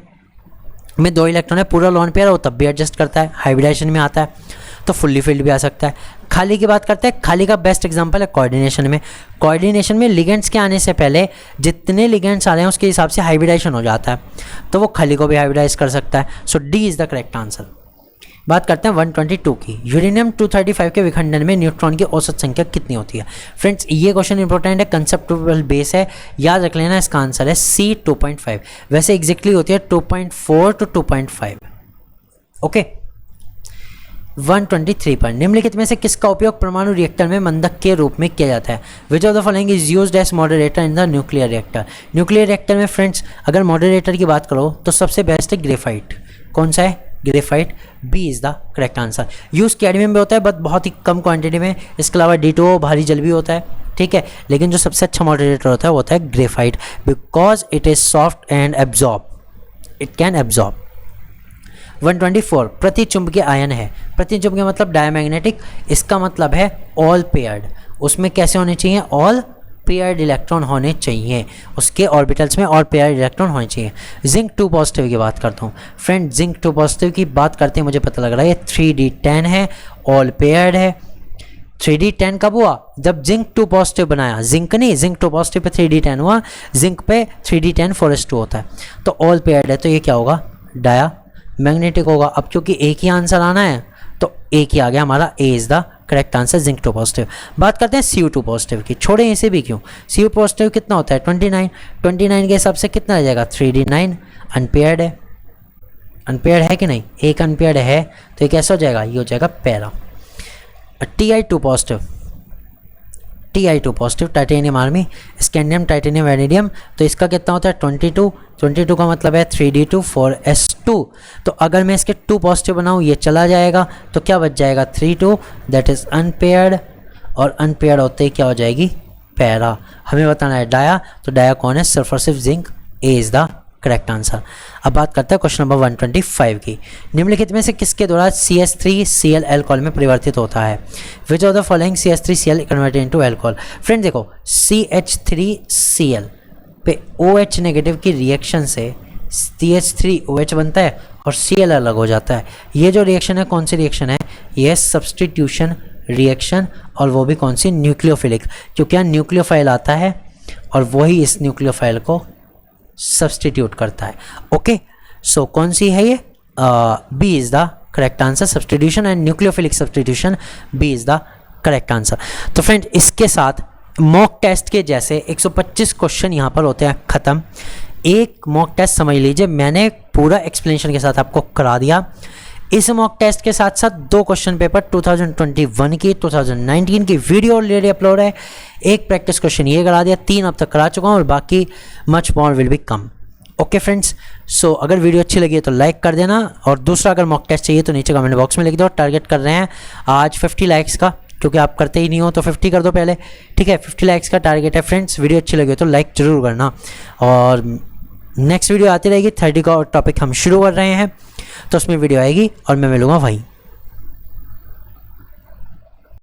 में 2 इलेक्ट्रॉन है, पूरा लोन पेयर, वो तब भी एडजस्ट करता है, हाइब्रिडाइजेशन में आता है, तो फुल्ली फिल्ड भी आ सकता है। खाली की बात करते हैं, खाली का बेस्ट एग्जांपल है कोऑर्डिनेशन में लिगेंड्स के आने से पहले जितने लिगेंड्स आ रहे हैं उसके हिसाब से हाइब्रिडाइजेशन हो जाता है, तो वो खाली को भी हाइब्रिडाइज कर सकता है। So D is the correct answer. बात करते हैं 122 की। यूरेनियम 235 के विखंडन में न्यूट्रॉन की औसत संख्या कितनी होती है? फ्रेंड्स, ये क्वेश्चन इंपॉर्टेंट है, कंसेप्चुअल बेस है, याद रख लेना। इसका आंसर है C 2.5। वैसे एग्जैक्टली होती है 2.4 to 2.5। ओके। 123 पर निम्नलिखित में से किसका उपयोग परमाणु रिएक्टर में मंदक के रूप में किया जाता है? Which of the following is used as moderator in the nuclear reactor? Nuclear reactor में फ्रेंड्स अगर मॉडरेटर की बात करो तो सबसे बेस्ट है ग्रेफाइट। कौन सा है? Graphite. B is the correct answer. Use cadmium में होता है बट बहुत ही कम क्वांटिटी में, इसके अलावा D2O भारी जल भी होता है, ठीक है, लेकिन जो सबसे अच्छा मॉडरेटर होता है वो होता है graphite, because it is soft and absorb, it can absorb. 124 प्रतिचुंबकीय आयन है। प्रतिचुंबकीय मतलब डायमैग्नेटिक, इसका मतलब है ऑल पेयर्ड। उसमें कैसे होने चाहिए? ऑल पेयर्ड इलेक्ट्रॉन होने चाहिए, उसके ऑर्बिटल्स में और पेयर्ड इलेक्ट्रॉन होने चाहिए। जिंक 2 पॉजिटिव की बात करता हूँ फ्रेंड, जिंक 2 पॉजिटिव की बात करते हैं मुझे पता लग रहा है ये 3d10 है, ऑल पेयर्ड है। 3d10 कब हुआ? जब जिंक 2 पॉजिटिव बनाया, जिंक नहीं, जिंक 2 पॉजिटिव पे 3d10 हुआ, जिंक पे 3d10 4s2 होता है, तो ऑल पेयर्ड है, तो ये क्या होगा? डाया मैग्नेटिक होगा। अब क्योंकि एक ही आंसर आना है तो एक ही आ गया हमारा, A is the correct answer, zinc 2 positive. बात करते हैं Cu2 पॉजिटिव की, छोड़े इसे भी क्यों, Cu पॉजिटिव कितना होता है? 29, 29 के हिसाब से कितना आ जाएगा? 3d9, अनपेयर्ड है, अनपेयर्ड है कि नहीं? एक अनपेयर्ड है, तो ये कैसा हो जाएगा? ये हो जाएगा para. Ti2 positive, Ti2 positive, titanium army, scandium, titanium, vanadium, तो इसका कितना होता है? 22, 22 का मतलब है 3d2 4s2, तो अगर मैं इसके 2 पॉजिटिव बनाऊँ ये चला जाएगा, तो क्या बच जाएगा? 3-2, दैट इज़ अनपेयर्ड, और अनपेयर्ड होते ही क्या हो जाएगी? पैरा। हमें बताना है डाया, तो डाया कौन है? Sulphur zinc, A is the correct answer. अब बात करते हैं क्वेश्चन नंबर 125 की। निम्नलिखित में से किसके द्वारा CH3Cl अल्कोहल में परिवर्तित होता है? Which of the following CH3Cl converted into alcohol? Friend देखो, CH3Cl पे OH नेगेटिव की रिएक्शन से CH3OH बनता है और Cl अलग हो जाता है। ये जो रिएक्शन है कौन सी रिएक्शन है? ये सब्सटीट्यूशन रिएक्शन, और वो भी कौन सी? न्यूक्लियोफिलिक, क्योंकि यहाँ न्यूक्लियोफाइल आता है और वही इस न्यूक्लियोफाइल को सब्सटीट्यूट करता है। ओके, सो कौन सी है ये? B is the correct answer, substitution and nucleophilic substitution, B is the correct answer. तो फ्रेंड इसके साथ मॉक टेस्ट के जैसे 125 क्वेश्चन यहाँ पर होते हैं ख़त्म। एक मॉक टेस्ट समझ लीजिए, मैंने पूरा एक्सप्लेनेशन के साथ आपको करा दिया। इस मॉक टेस्ट के साथ साथ 2 क्वेश्चन पेपर 2021 की, 2019 की वीडियो ऑलरेडी अपलोड है। एक प्रैक्टिस क्वेश्चन ये करा दिया, 3 अब तक करा चुका हूँ, और बाकी much more will be come. Okay friends, so अगर वीडियो अच्छी लगी है तो लाइक कर देना, और दूसरा अगर मॉक टेस्ट चाहिए तो नीचे कमेंट बॉक्स में लिख दो। टारगेट कर रहे हैं आज 50 लाइक्स का, क्योंकि आप करते ही नहीं हो तो 50 कर दो पहले, ठीक है? 50 लाइक्स का टारगेट है फ्रेंड्स। वीडियो अच्छी लगी हो तो लाइक जरूर करना, और नेक्स्ट वीडियो आती रहेगी। 30 का टॉपिक हम शुरू कर रहे हैं, तो उसमें वीडियो आएगी और मैं मिलूँगा वहीं।